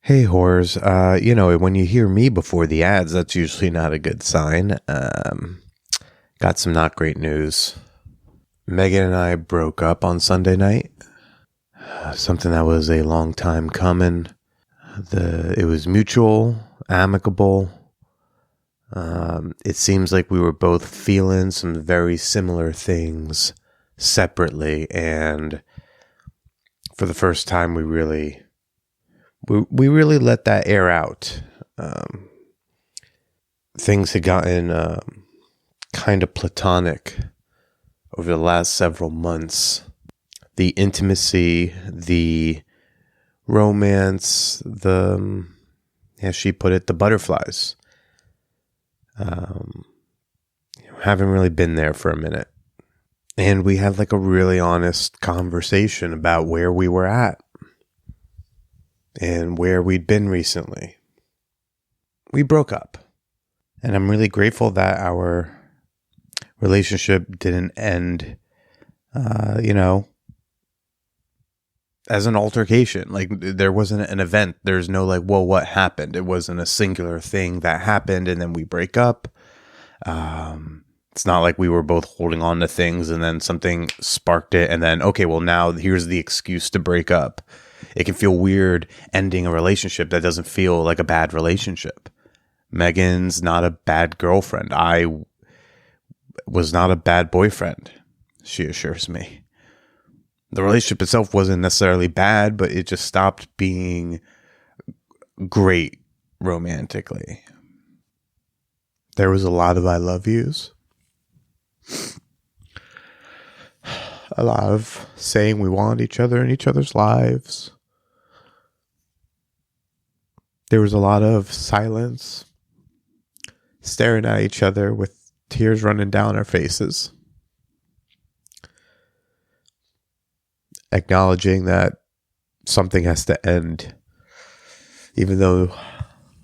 Hey, whores. When you hear me before the ads, that's usually not a good sign. Got some not great news. Megan and I broke up on Sunday night. Something that was a long time coming. It was mutual, amicable. It seems like we were both feeling some very similar things separately, and for the first time, we really let that air out. Things had gotten kind of platonic over the last several months. The intimacy, the romance, as she put it, the butterflies. Haven't really been there for a minute. And we had like a really honest conversation about where we were at and where we'd been recently. We broke up. And I'm really grateful that our relationship didn't end, as an altercation. Like, there wasn't an event. There's no like, well, what happened? It wasn't a singular thing that happened and then we break up. It's not like we were both holding on to things and then something sparked it and then, okay, well, now here's the excuse to break up. It can feel weird ending a relationship that doesn't feel like a bad relationship. Megan's not a bad girlfriend. I was not a bad boyfriend, she assures me. The relationship itself wasn't necessarily bad, but it just stopped being great romantically. There was a lot of I love yous. A lot of saying we want each other in each other's lives. There was a lot of silence, staring at each other with tears running down our faces. Acknowledging that something has to end, even though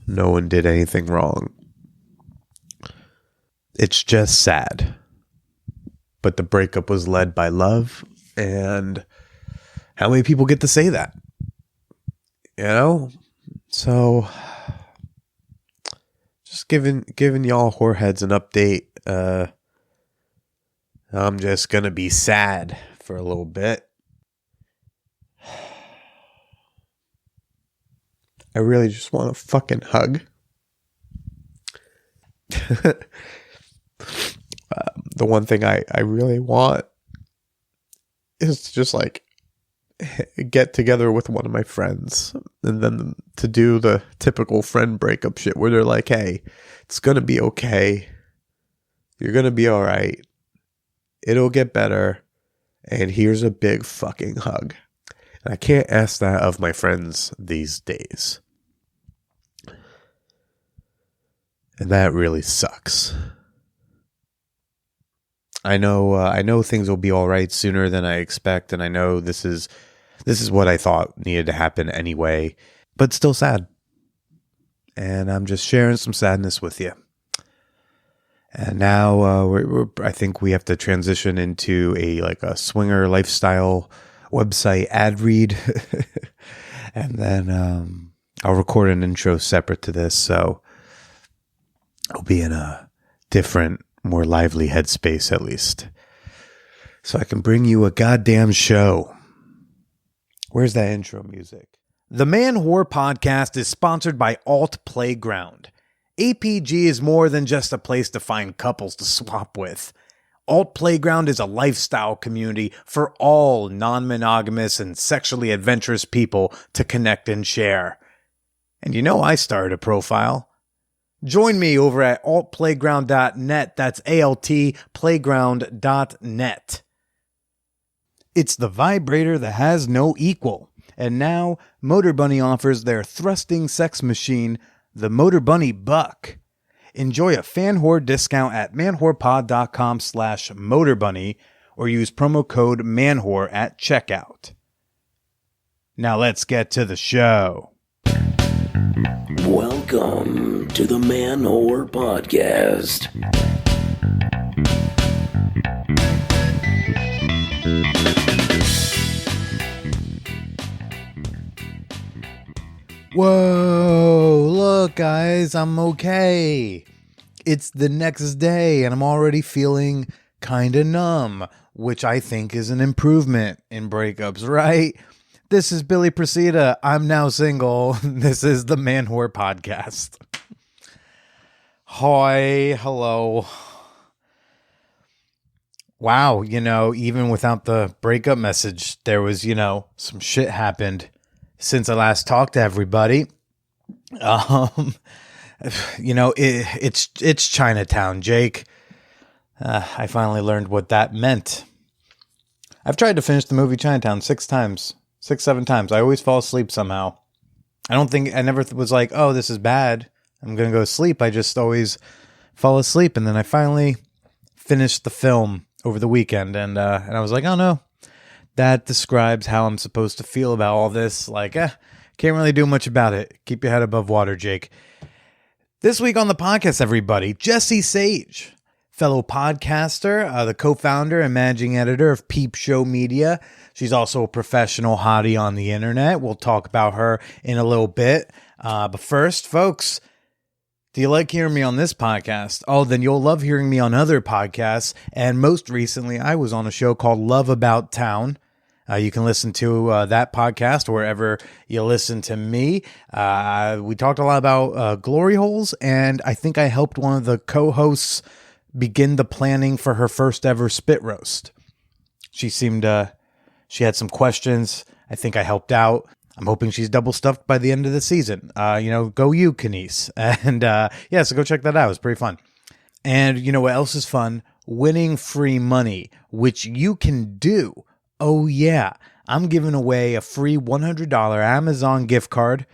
no one did anything wrong. It's just sad. But the breakup was led by love, and how many people get to say that? You know? So, just giving y'all whoreheads an update. I'm just gonna be sad for a little bit. I really just want a fucking hug. The one thing I really want is to just like get together with one of my friends and then to do the typical friend breakup shit where they're like, hey, it's going to be okay. You're going to be all right. It'll get better. And here's a big fucking hug. And I can't ask that of my friends these days. And that really sucks. I know things will be all right sooner than I expect, and I know this is what I thought needed to happen anyway, but still sad. And I'm just sharing some sadness with you. And now I think we have to transition into a swinger lifestyle website ad read, and then I'll record an intro separate to this, so I'll be in a different, more lively headspace at least, so I can bring you a goddamn show. Where's that intro music? The Man Whore Podcast is sponsored by Alt Playground. APG is more than just a place to find couples to swap with. Alt Playground is a lifestyle community for all non-monogamous and sexually adventurous people to connect and share. And I started a profile. Join me over at altplayground.net. That's altplayground.net. It's the vibrator that has no equal. And now, Motor Bunny offers their thrusting sex machine, the Motor Bunny Buck. Enjoy a fan whore discount at manwhorepod.com/motorbunny or use promo code manwhore at checkout. Now let's get to the show. Welcome to the Man Whore Podcast. Whoa, look, guys, I'm okay. It's the next day, and I'm already feeling kind of numb, which I think is an improvement in breakups, right? This is Billy Presida. I'm now single. This is the Man Whore Podcast. Hi, hello. Wow, even without the breakup message, there was, some shit happened since I last talked to everybody. It's Chinatown, Jake. I finally learned what that meant. I've tried to finish the movie Chinatown 7 times. I always fall asleep somehow. I never was like, oh, this is bad, I'm going to go to sleep. I just always fall asleep. And then I finally finished the film over the weekend. And I was like, oh no, that describes how I'm supposed to feel about all this. Like, can't really do much about it. Keep your head above water, Jake. This week on the podcast, everybody, Jessie Sage, fellow podcaster, the co-founder and managing editor of Peep Show Media. She's also a professional hottie on the internet. We'll talk about her in a little bit. But first, folks, do you like hearing me on this podcast? Oh, then you'll love hearing me on other podcasts. And most recently, I was on a show called Love About Town. You can listen to that podcast wherever you listen to me. We talked a lot about glory holes, and I think I helped one of the co-hosts begin the planning for her first ever spit roast. She had some questions. I think I helped out. I'm hoping she's double stuffed by the end of the season. Go you, Kenise. And so go check that out. It's pretty fun. And you know what else is fun? Winning free money, which you can do. Oh yeah, I'm giving away a free $100 Amazon gift card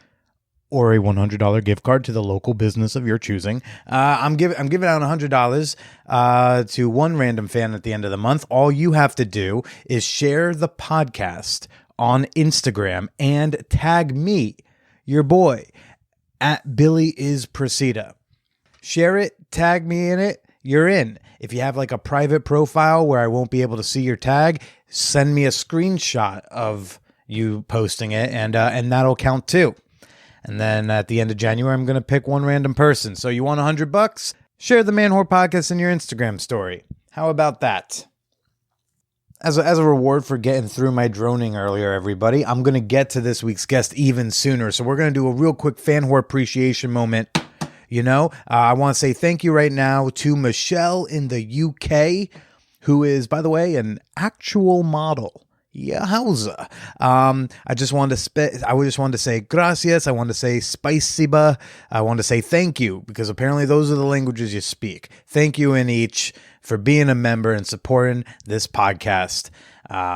or a $100 gift card to the local business of your choosing. I'm giving out $100 to one random fan at the end of the month. All you have to do is share the podcast on Instagram and tag me, your boy, at Billy is Presida. Share it, tag me in it, you're in. If you have like a private profile where I won't be able to see your tag, send me a screenshot of you posting it, and that'll count too. And then at the end of January, I'm going to pick one random person. So you want $100? Share the Man Whore Podcast in your Instagram story. How about that? As a reward for getting through my droning earlier, everybody, I'm going to get to this week's guest even sooner. So we're going to do a real quick fan whore appreciation moment. I want to say thank you right now to Michelle in the UK, who is, by the way, an actual model. Yeah, howza. I just wanted to say gracias. I wanted to say spasiba. I wanted to say thank you, because apparently those are the languages you speak. Thank you in each for being a member and supporting this podcast,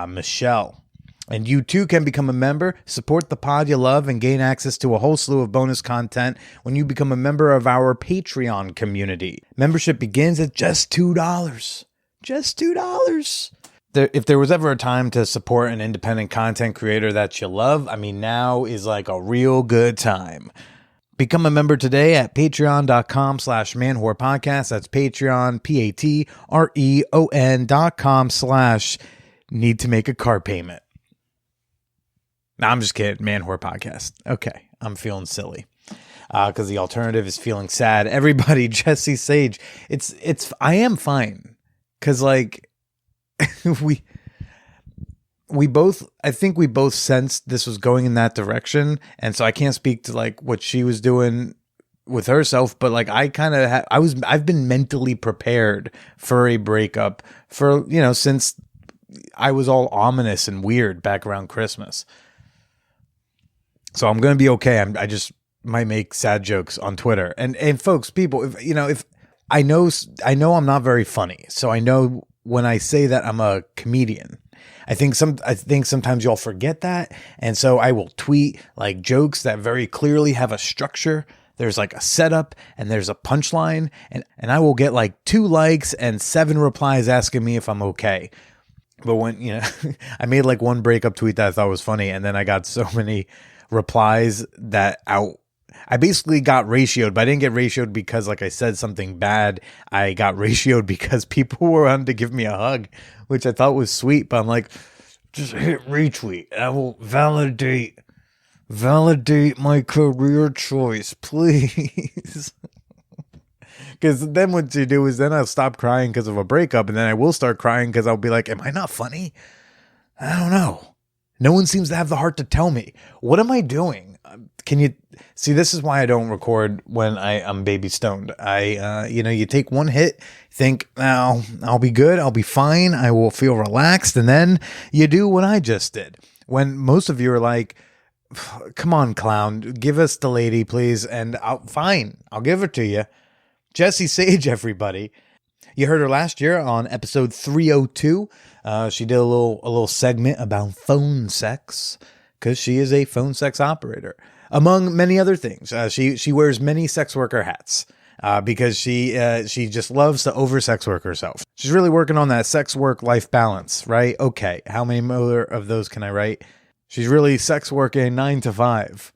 Michelle. And you too can become a member, support the pod you love, and gain access to a whole slew of bonus content when you become a member of our Patreon community. Membership begins at just $2. Just $2. If there was ever a time to support an independent content creator that you love, now is like a real good time. Become a member today at patreon.com/manwhorepodcast. That's Patreon, patreon.com/need to make a car payment. No, I'm just kidding. Man Whore Podcast. Okay, I'm feeling silly because the alternative is feeling sad. Everybody, Jessie Sage. I am fine because we both sensed this was going in that direction, and so I can't speak to what she was doing with herself, but I've been mentally prepared for a breakup for since I was all ominous and weird back around Christmas. So I'm going to be okay. I just might make sad jokes on Twitter. And folks, people, if I know I'm not very funny. So I know when I say that I'm a comedian, I think sometimes y'all forget that. And so I will tweet jokes that very clearly have a structure. There's a setup and there's a punchline, and I will get 2 likes and 7 replies asking me if I'm okay. But when, I made one breakup tweet that I thought was funny, and then I got so many replies that I basically got ratioed, but I didn't get ratioed because I said something bad. I got ratioed because people were on to give me a hug, which I thought was sweet, but I'm just hit retweet. I will validate Validate my career choice, please. Because then what you do is then I'll stop crying because of a breakup, and then I will start crying because I'll be like, am I not funny? I don't know. No one seems to have the heart to tell me. What am I doing? Can you see? This is why I don't record when I'm baby stoned. You take one hit, think, oh, I'll be good. I'll be fine. I will feel relaxed. And then you do what I just did. When most of you are like, come on, clown, give us the lady, please. And fine, I'll give it to you. Jessie Sage, everybody. You heard her last year on episode 302. She did a little segment about phone sex because she is a phone sex operator, among many other things. She wears many sex worker hats because she just loves to over sex work herself. She's really working on that sex work life balance, right? Okay, how many more of those can I write? She's really sex working 9 to 5.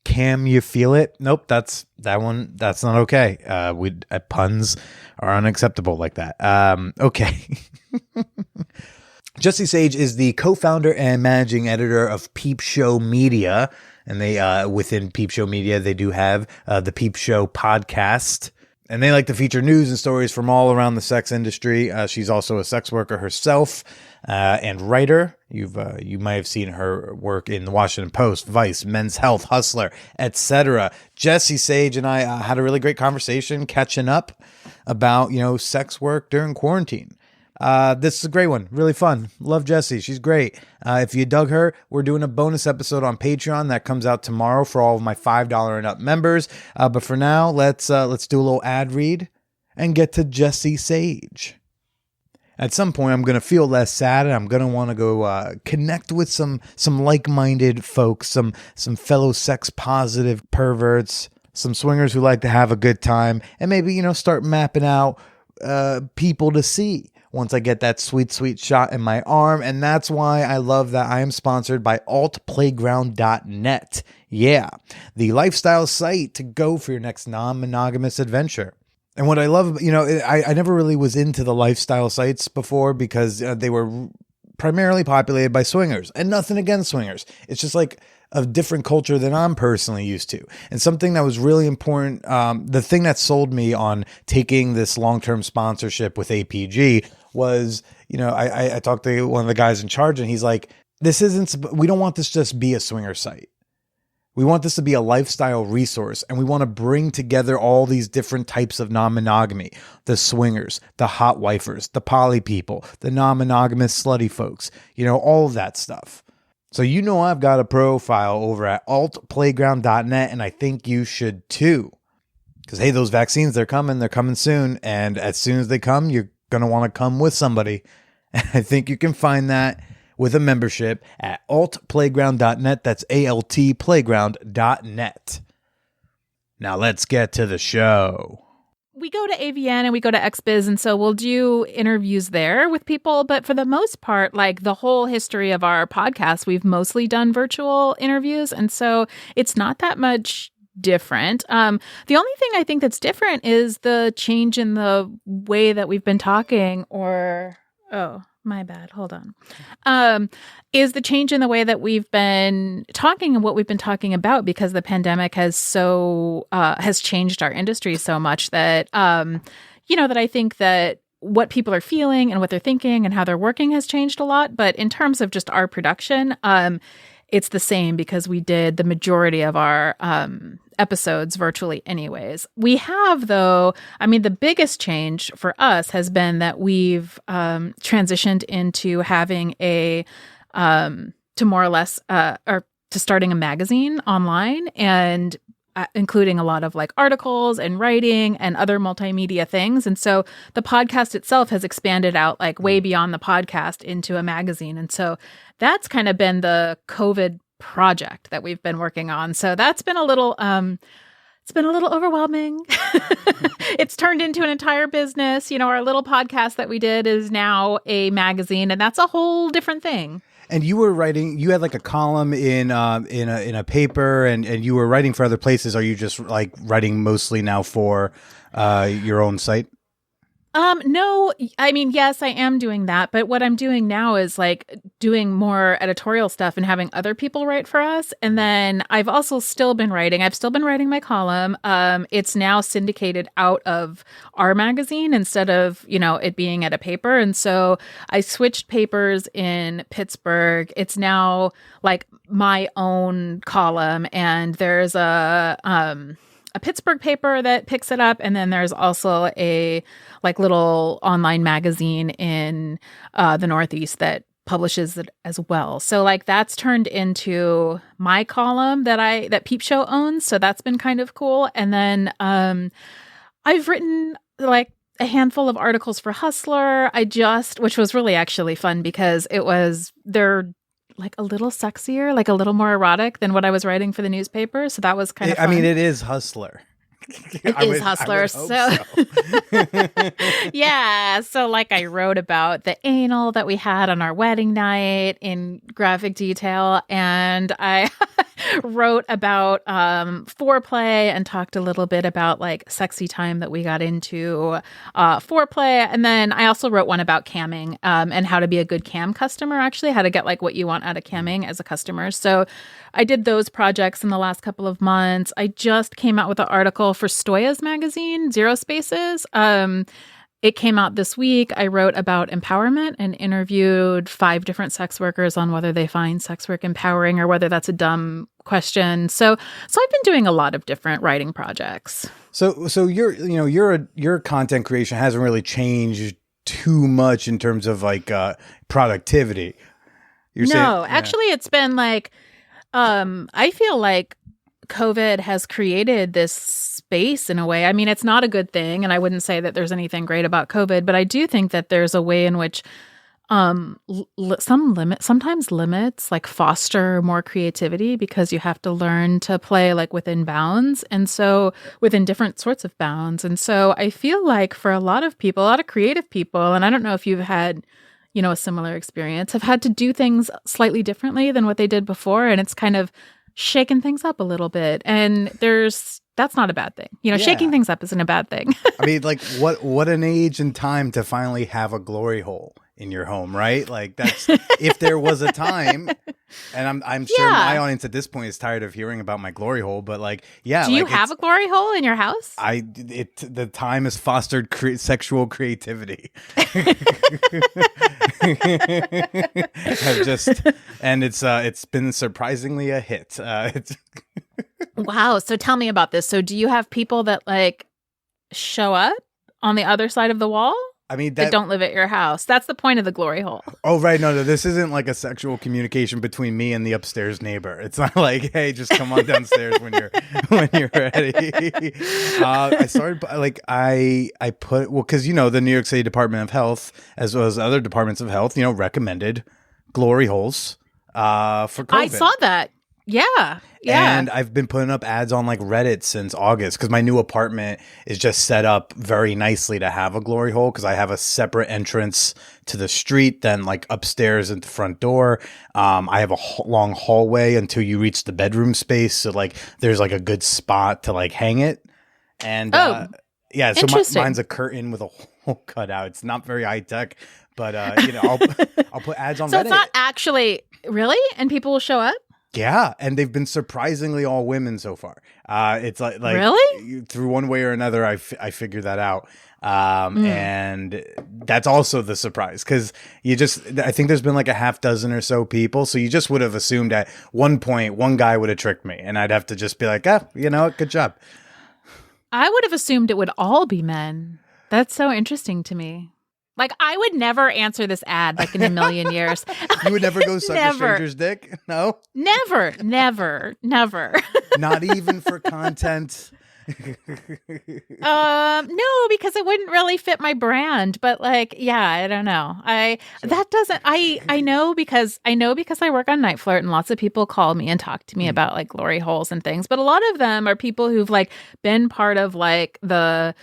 Cam, you feel it? Nope, that's not okay. Puns are unacceptable like that. Okay. Jessie Sage is the co-founder and managing editor of Peep Show Media, and they within Peep Show Media they do have the Peep Show podcast, and they like to feature news and stories from all around the sex industry. She's also a sex worker herself and writer. You might have seen her work in the Washington Post, Vice, Men's Health, Hustler, etc. Jessie Sage and I had a really great conversation catching up about sex work during quarantine. This is a great one. Really fun. Love Jessie. She's great. If you dug her, we're doing a bonus episode on Patreon that comes out tomorrow for all of my $5 and up members. But for now, let's do a little ad read and get to Jessie Sage. At some point, I'm going to feel less sad, and I'm going to want to go connect with some like-minded folks, some fellow sex-positive perverts, some swingers who like to have a good time, and maybe, start mapping out people to see once I get that sweet, sweet shot in my arm. And that's why I love that I am sponsored by altplayground.net. Yeah, the lifestyle site to go for your next non-monogamous adventure. And what I love, I never really was into the lifestyle sites before because they were primarily populated by swingers, and nothing against swingers. It's just like a different culture than I'm personally used to. And something that was really important, the thing that sold me on taking this long-term sponsorship with APG was, I talked to one of the guys in charge, and he's like, we don't want this to just be a swinger site. We want this to be a lifestyle resource, and we want to bring together all these different types of non-monogamy, the swingers, the hot wifers, the poly people, the non-monogamous slutty folks, all of that stuff. So I've got a profile over at altplayground.net, and I think you should too. Because, hey, those vaccines, they're coming soon, and as soon as they come, you're going to want to come with somebody. And I think you can find that with a membership at altplayground.net. That's altplayground.net. Now let's get to the show. We go to AVN and we go to XBiz, and so we'll do interviews there with people. But for the most part, like the whole history of our podcast, we've mostly done virtual interviews. And so it's not that much different. The only thing I think that's different is the change in the way that we've been talking my bad. Hold on. Is the change in the way that we've been talking and what we've been talking about, because the pandemic has changed our industry so much that, that I think that what people are feeling and what they're thinking and how they're working has changed a lot. But in terms of just our production, it's the same because we did the majority of our episodes virtually anyways. We have, though, the biggest change for us has been that we've transitioned into having to more or less, or to starting a magazine online, and including a lot of like articles and writing and other multimedia things. And so the podcast itself has expanded out like way beyond the podcast into a magazine. And so that's kind of been the COVID project that we've been working on. So that's been a little, it's been a little overwhelming. It's turned into an entire business. Our little podcast that we did is now a magazine, and that's a whole different thing. And you were writing, you had like a column in a paper, and you were writing for other places. Are you just like writing mostly now for your own site? No, I mean, yes, I am doing that, but what I'm doing now is like doing more editorial stuff and having other people write for us. And then I've also still been writing. I've still been writing my column. It's now syndicated out of our magazine instead of, it being at a paper. And so I switched papers in Pittsburgh. It's now like my own column, and there's a Pittsburgh paper that picks it up, and then there's also a like little online magazine in the Northeast that publishes it as well. So like that's turned into my column that Peep Show owns. So that's been kind of cool. And then I've written like a handful of articles for Hustler. Which was really actually fun because they're like a little sexier, like a little more erotic than what I was writing for the newspaper. So that was kind of fun. I mean, it is Hustler. It is Hustler. So yeah. So like I wrote about the anal that we had on our wedding night in graphic detail. And I wrote about foreplay and talked a little bit about like sexy time that we got into foreplay. And then I also wrote one about camming and how to be a good cam customer, actually, how to get like what you want out of camming as a customer. So I did those projects in the last couple of months. I just came out with an article for Stoya's magazine, Zero Spaces. It came out this week. I wrote about empowerment and interviewed 5 different sex workers on whether they find sex work empowering or whether that's a dumb question. So I've been doing a lot of different writing projects. So your content creation hasn't really changed too much in terms of like productivity. Actually, it's been like I feel like COVID has created this space in a way. I mean, it's not a good thing, and I wouldn't say that there's anything great about COVID, but I do think that there's a way in which sometimes limits like foster more creativity because you have to learn to play like within bounds, and so within different sorts of bounds. And so I feel like for a lot of people, a lot of creative people, and I don't know if you've had a similar experience, have had to do things slightly differently than what they did before. And it's kind of shaken things up a little bit. And that's not a bad thing. Shaking things up isn't a bad thing. I mean, like what an age and time to finally have a glory hole in your home, right? Like that's, if there was a time, and I'm sure my audience at this point is tired of hearing about my glory hole, but like, yeah. Do you have a glory hole in your house? The time has fostered sexual creativity. It's been surprisingly a hit. Wow. So tell me about this. So do you have people that like show up on the other side of the wall? I mean, that don't live at your house. That's the point of the glory hole. Oh, right. No, this isn't like a sexual communication between me and the upstairs neighbor. It's not like, hey, just come on downstairs when you're ready. I started like I put because the New York City Department of Health, as well as other departments of health, recommended glory holes for COVID. I saw that. Yeah. And I've been putting up ads on like Reddit since August because my new apartment is just set up very nicely to have a glory hole because I have a separate entrance to the street than like upstairs at the front door. I have a long hallway until you reach the bedroom space. So like there's like a good spot to like hang it. And so mine's a curtain with a hole cut out. It's not very high tech, but I'll put ads on Reddit. So it's not actually really? And people will show up? Yeah, and they've been surprisingly all women so far. It's like really? Through one way or another, I figured that out. And that's also the surprise because I think there's been like a half dozen or so people. So you just would have assumed at one point, one guy would have tricked me and I'd have to just be like, good job. I would have assumed it would all be men. That's so interesting to me. Like, I would never answer this ad, like, in a million years. You would never go suck a stranger's dick? No? Never. Not even for content? No, because it wouldn't really fit my brand. But, like, yeah, I don't know. I know because I work on Night Flirt and lots of people call me and talk to me about, like, glory holes and things. But a lot of them are people who've, like, been part of, like, the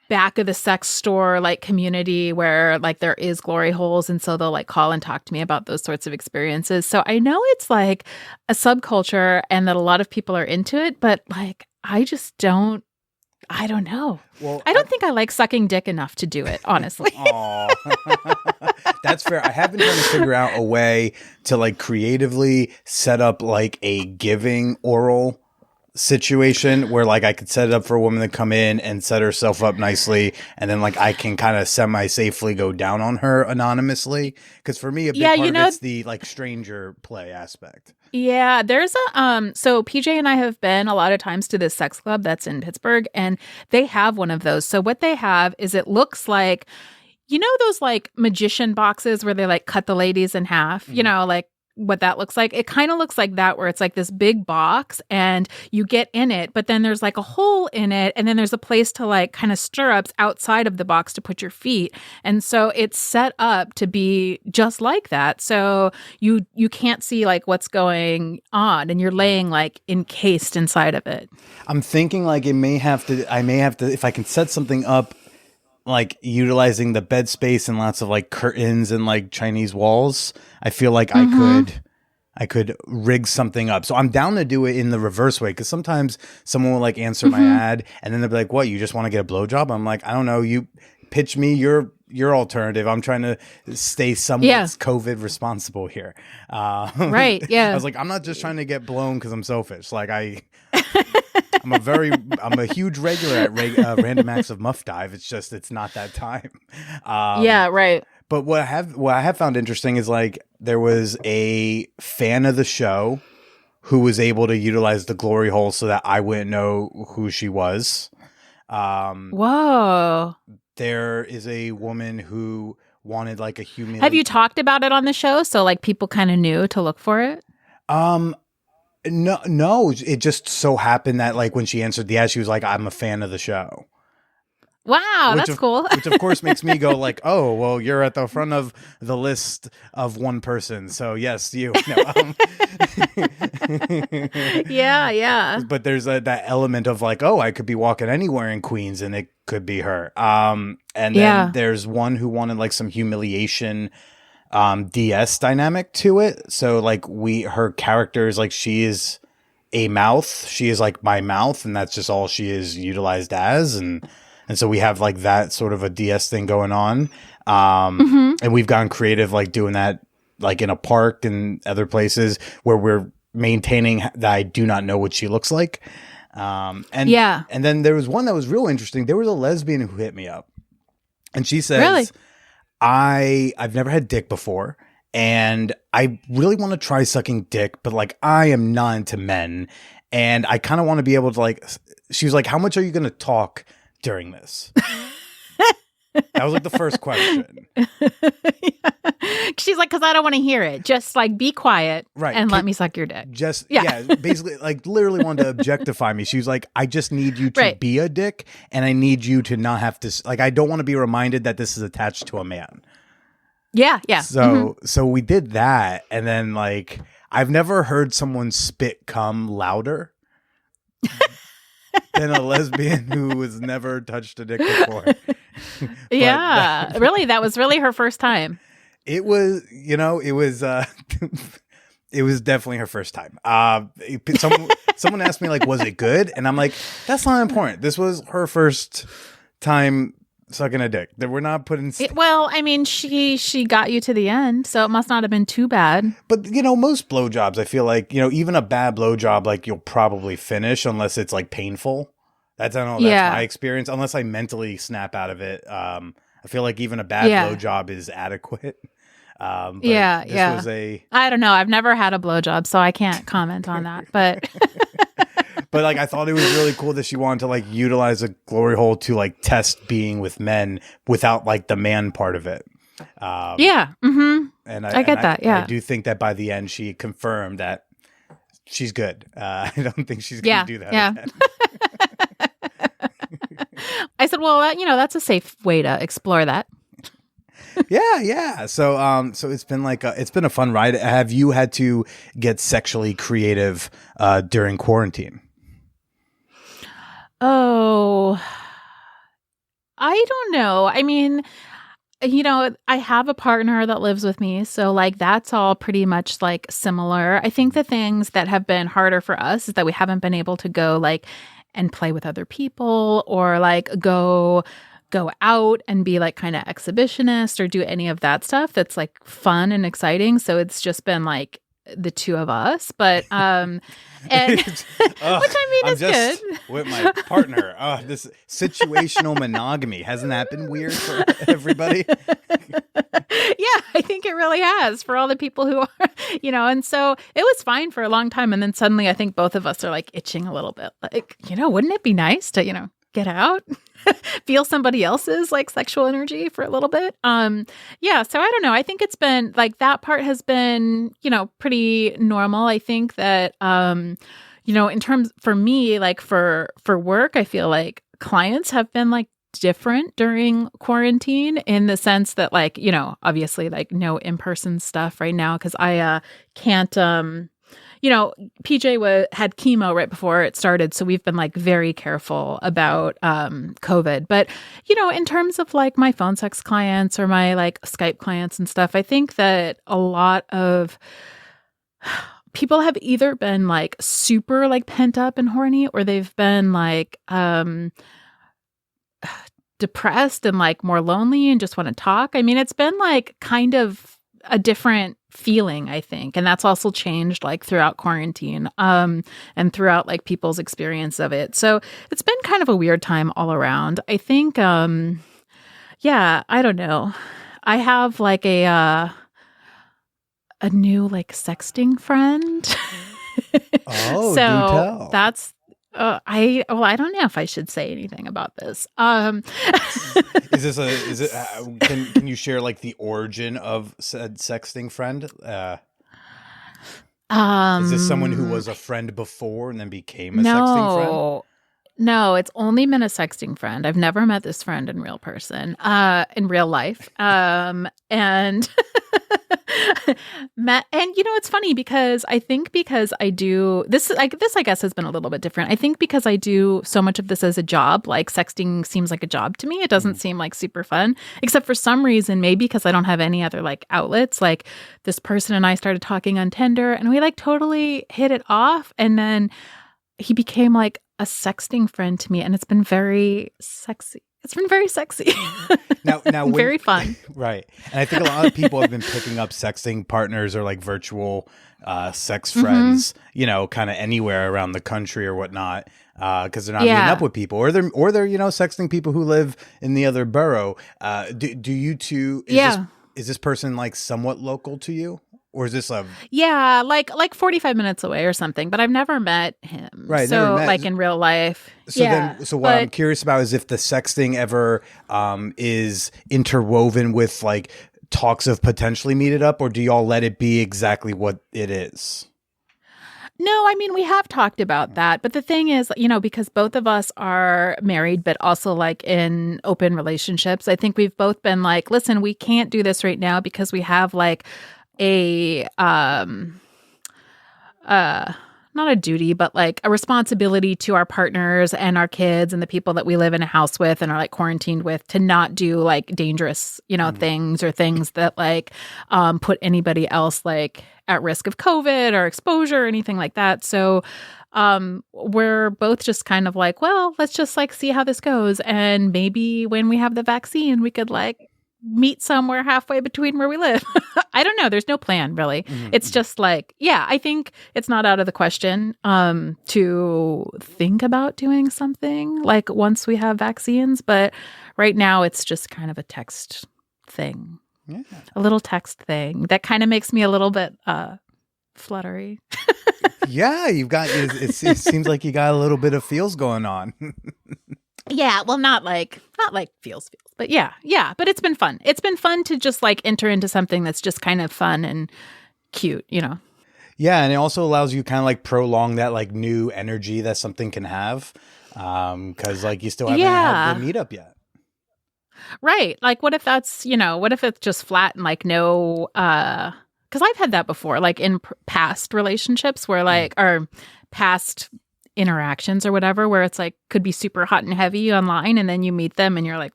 back of the sex store like community where like there is glory holes, and so they'll like call and talk to me about those sorts of experiences. So I know it's like a subculture and that a lot of people are into it, but like I just don't I don't know. Well, I don't think I like sucking dick enough to do it, honestly. Aw. That's fair. I have been trying to figure out a way to like creatively set up like a giving oral situation where like I could set it up for a woman to come in and set herself up nicely, and then like I can kind of semi-safely go down on her anonymously. Because for me, a big part of it's the like stranger play aspect. Yeah, there's a so PJ and I have been a lot of times to this sex club that's in Pittsburgh, and they have one of those. So what they have is it looks like, you know, those like magician boxes where they like cut the ladies in half, you know, like what that looks like. It kind of looks like that, where it's like this big box and you get in it, but then there's like a hole in it, and then there's a place to like kind of stirrups outside of the box to put your feet. And so it's set up to be just like that. So you can't see like what's going on, and you're laying like encased inside of it. I'm thinking like I may have to, if I can set something up, like utilizing the bed space and lots of like curtains and like Chinese walls, I feel like I could rig something up. So I'm down to do it in the reverse way, because sometimes someone will like answer my ad and then they'll be like, "What? You just want to get a blowjob?" I'm like, "I don't know. You pitch me your alternative. I'm trying to stay somewhat COVID responsible here." Right? Yeah. I was like, I'm not just trying to get blown because I'm selfish. Like I'm a huge regular at Random Acts of Muff Dive. It's just, it's not that time. Yeah, right. But what I have found interesting is like there was a fan of the show who was able to utilize the glory hole so that I wouldn't know who she was. Whoa. There is a woman who wanted like a human. Have you talked about it on the show so like people kind of knew to look for it? No, it just so happened that like when she answered the ad, she was like, "I'm a fan of the show." Wow, that's cool. Which of course makes me go like, "Oh, well, you're at the front of the list of one person, so yes, you." No, Yeah. But there's that element of like, oh, I could be walking anywhere in Queens, and it could be her. And then there's one who wanted like some humiliation DS dynamic to it. So like her character is like, she is a mouth. She is like my mouth, and that's just all she is utilized as. And so we have like that sort of a DS thing going on. And we've gotten creative, like doing that like in a park and other places where we're maintaining that I do not know what she looks like. And then there was one that was real interesting. There was a lesbian who hit me up, and she says, "Really? I've never had dick before, and I really want to try sucking dick, but like I am not into men, and I kind of want to be able to like." She was like, "How much are you going to talk during this?" That was like the first question. She's like, "Because I don't want to hear it. Just like be quiet, right? And let me suck your dick." Basically, like literally wanted to objectify me. She was like, "I just need you to be a dick, and I need you to not have to like. I don't want to be reminded that this is attached to a man." Yeah. So we did that, and then like I've never heard someone spit cum louder than a lesbian who has never touched a dick before. Really, that was really her first time. It was, it was definitely her first time. Someone asked me like, "Was it good?" And I'm like, "That's not important. This was her first time sucking a dick. That we're not putting." Well, I mean, she got you to the end, so it must not have been too bad. But most blowjobs, I feel like even a bad blowjob, like you'll probably finish unless it's like painful. That's my experience. Unless I mentally snap out of it, I feel like even a bad blowjob is adequate. But this was I don't know. I've never had a blowjob, so I can't comment on that. But but like I thought it was really cool that she wanted to like utilize a glory hole to like test being with men without like the man part of it. And I get that. Yeah, I do think that by the end she confirmed that she's good. I don't think she's going to do that again. I said, well, that's a safe way to explore that. Yeah. So it's been it's been a fun ride. Have you had to get sexually creative during quarantine? Oh, I don't know. I mean, I have a partner that lives with me, so like that's all pretty much like similar. I think the things that have been harder for us is that we haven't been able to go like and play with other people or like go out and be like kind of exhibitionist or do any of that stuff that's like fun and exciting. So it's just been like the two of us, but and which I mean is good with my partner. This situational monogamy, hasn't that been weird for everybody? Yeah, I think it really has for all the people who are, and so it was fine for a long time. And then suddenly I think both of us are like itching a little bit. Like, wouldn't it be nice to, get out, feel somebody else's like sexual energy for a little bit? Yeah. So I don't know. I think it's been like that part has been, pretty normal. I think that, in terms for me, like for work, I feel like clients have been like different during quarantine in the sense that like, obviously like no in-person stuff right now because I can't, PJ had chemo right before it started. So we've been like very careful about COVID. But, in terms of like my phone sex clients or my like Skype clients and stuff, I think that a lot of people have either been like super like pent up and horny or they've been like depressed and like more lonely and just want to talk. I mean, it's been like kind of a different feeling, I think. And that's also changed like throughout quarantine and throughout like people's experience of it. So it's been kind of a weird time all around. I think, yeah, I don't know. I have like a new like sexting friend. Oh, so do tell. That's I don't know if I should say anything about this. Can you share like the origin of said sexting friend? Is this someone who was a friend before and then became a sexting friend? No, it's only been a sexting friend. I've never met this friend in real person, in real life. And it's funny because I think because I do this, I guess has been a little bit different. I think because I do so much of this as a job, like sexting seems like a job to me. It doesn't seem like super fun, except for some reason, maybe because I don't have any other like outlets. Like this person and I started talking on Tinder and we like totally hit it off. And then he became like a sexting friend to me and it's been very sexy. It's been very sexy. Now very fun. Right. And I think a lot of people have been picking up sexting partners or like virtual sex friends, kind of anywhere around the country or whatnot, because they're not meeting up with people or they're sexting people who live in the other borough. Do you two, is this person like somewhat local to you? Or is this like 45 minutes away or something, but I've never met him. Right. So like in real life. So what I'm curious about is if the sexting ever is interwoven with like talks of potentially meet it up, or do y'all let it be exactly what it is? No, I mean, we have talked about that. But the thing is, because both of us are married, but also like in open relationships, I think we've both been like, listen, we can't do this right now because we have like a not a duty, but like a responsibility to our partners and our kids and the people that we live in a house with and are like quarantined with to not do like dangerous, things or things that like put anybody else like at risk of COVID or exposure or anything like that. So we're both just kind of like, well, let's just like see how this goes. And maybe when we have the vaccine, we could like meet somewhere halfway between where we live. I don't know. There's no plan really. Mm-hmm. It's just like, I think it's not out of the question to think about doing something like once we have vaccines. But right now it's just kind of a text thing. Yeah. A little text thing that kind of makes me a little bit fluttery. Yeah, you've got it seems like you got a little bit of feels going on. Yeah, well, not like feels, but yeah, but it's been fun. It's been fun to just like enter into something that's just kind of fun and cute, Yeah, and it also allows you kind of like prolong that like new energy that something can have, because like you still haven't had the meetup yet. Right. Like, what if that's what if it's just flat and like no, because I've had that before, like in past relationships where like or past interactions or whatever, where it's like could be super hot and heavy online and then you meet them and you're like,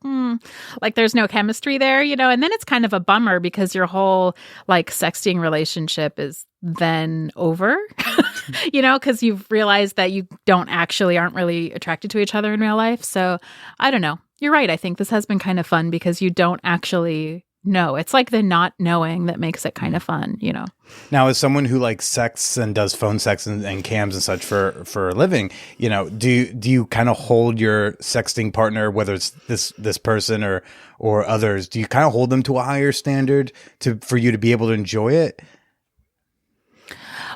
like there's no chemistry there, and then it's kind of a bummer because your whole like sexting relationship is then over, because you've realized that you aren't really attracted to each other in real life. So I don't know. You're right. I think this has been kind of fun because you don't actually know. It's like the not knowing that makes it kind of fun, Now, as someone who like sexts and does phone sex and cams and such for a living, do you kind of hold your sexting partner, whether it's this person or others, do you kind of hold them to a higher standard for you to be able to enjoy it?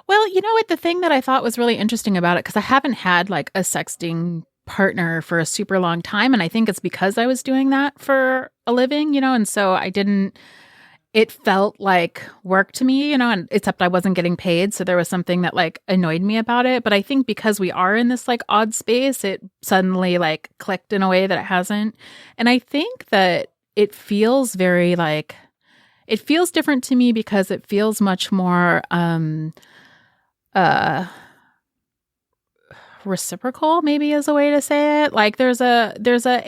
Well, you know what? The thing that I thought was really interesting about it, because I haven't had like a sexting partner for a super long time. And I think it's because I was doing that for a living, and so it felt like work to me, and except I wasn't getting paid. So there was something that like annoyed me about it. But I think because we are in this like odd space, it suddenly like clicked in a way that it hasn't. And I think that it feels it feels different to me because it feels much more, reciprocal, maybe is a way to say it. Like there's a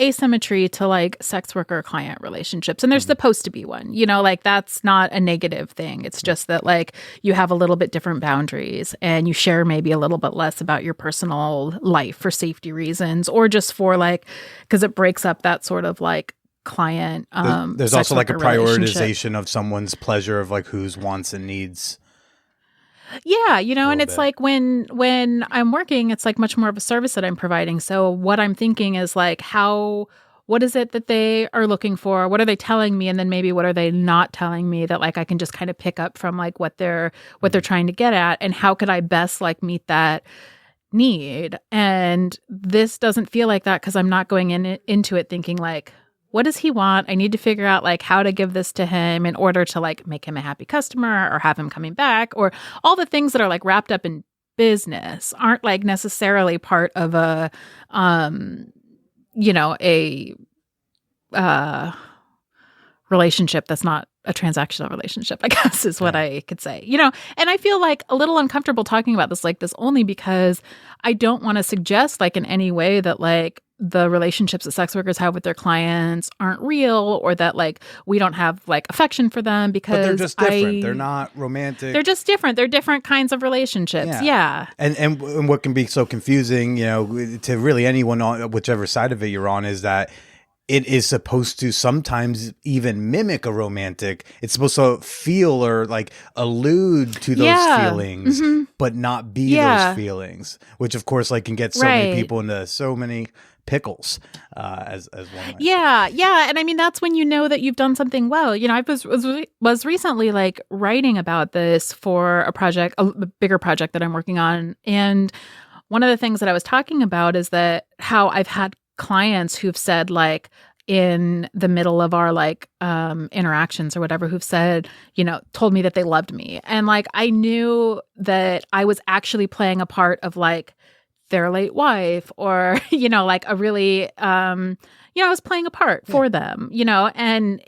asymmetry to like sex worker client relationships, and there's supposed to be one, like that's not a negative thing. It's just that like you have a little bit different boundaries and you share maybe a little bit less about your personal life for safety reasons, or just for like, because it breaks up that sort of like client. There's also like a prioritization of someone's pleasure of like whose wants and needs. Yeah, and it's like when I'm working, it's like much more of a service that I'm providing. So what I'm thinking is like what is it that they are looking for? What are they telling me? And then maybe what are they not telling me that like I can just kind of pick up from like what they're trying to get at, and how could I best like meet that need? And this doesn't feel like that because I'm not going into it thinking like, what does he want? I need to figure out like how to give this to him in order to like make him a happy customer or have him coming back, or all the things that are like wrapped up in business aren't like necessarily part of a relationship that's not a transactional relationship, I guess is what I could say, and I feel like a little uncomfortable talking about this like this only because I don't want to suggest like in any way that like the relationships that sex workers have with their clients aren't real, or that like we don't have like affection for them, because but they're just different. They're not romantic. They're just different. They're different kinds of relationships. Yeah. And what can be so confusing, to really anyone on whichever side of it you're on, is that it is supposed to sometimes even mimic a romantic. It's supposed to feel or like allude to those feelings, but not be those feelings, which of course like can get so many people into so many pickles, as one might say. Yeah. And I mean, that's when you know that you've done something well. I was recently like writing about this for a bigger project that I'm working on. And one of the things that I was talking about is that how I've had clients who've said like in the middle of our like interactions or whatever, who've said, told me that they loved me. And like, I knew that I was actually playing a part of like their late wife, or, like a really, I was playing a part for them, and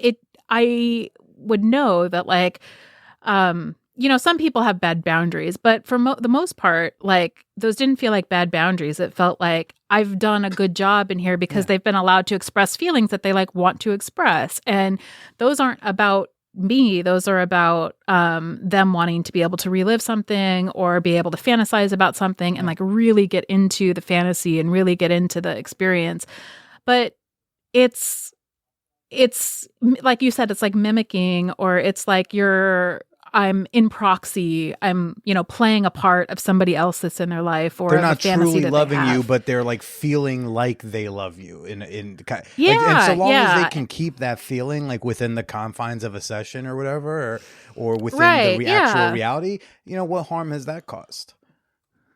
I would know that like, some people have bad boundaries, but for the most part, like those didn't feel like bad boundaries. It felt like I've done a good job in here because they've been allowed to express feelings that they like want to express. And those aren't about me. Those are about them wanting to be able to relive something or be able to fantasize about something and like really get into the fantasy and really get into the experience. But it's like you said, it's like mimicking, or it's like I'm in proxy. I'm, playing a part of somebody else that's in their life, or they're not a fantasy truly that loving they have. You, but they're like feeling like they love you. And so long as they can keep that feeling like within the confines of a session or whatever, or within the actual reality, what harm has that caused?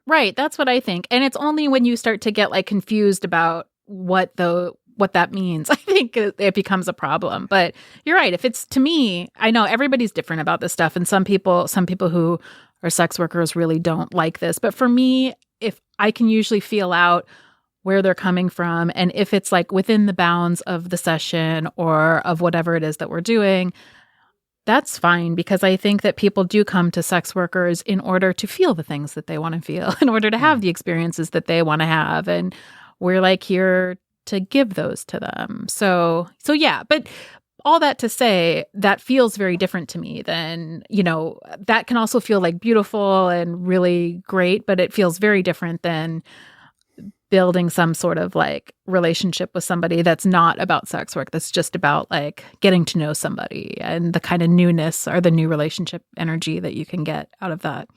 Right. That's what I think. And it's only when you start to get like confused about what that means, I think it becomes a problem. But you're right. If it's, to me, I know everybody's different about this stuff. And some people who are sex workers really don't like this. But for me, if I can usually feel out where they're coming from, and if it's like within the bounds of the session or of whatever it is that we're doing, that's fine, because I think that people do come to sex workers in order to feel the things that they want to feel, in order to have the experiences that they want to have. And we're like here to give those to them. So yeah, but all that to say, that feels very different to me than, that can also feel like beautiful and really great, but it feels very different than building some sort of like relationship with somebody that's not about sex work, that's just about like getting to know somebody and the kind of newness or the new relationship energy that you can get out of that.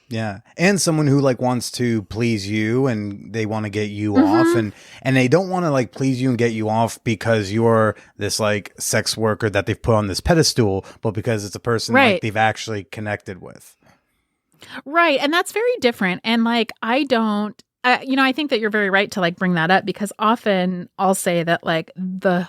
Yeah. And someone who like wants to please you and they want to get you off and they don't want to like please you and get you off because you're this like sex worker that they've put on this pedestal, but because it's a person like they've actually connected with. Right. And that's very different. And like, I think that you're very right to like bring that up, because often I'll say that like the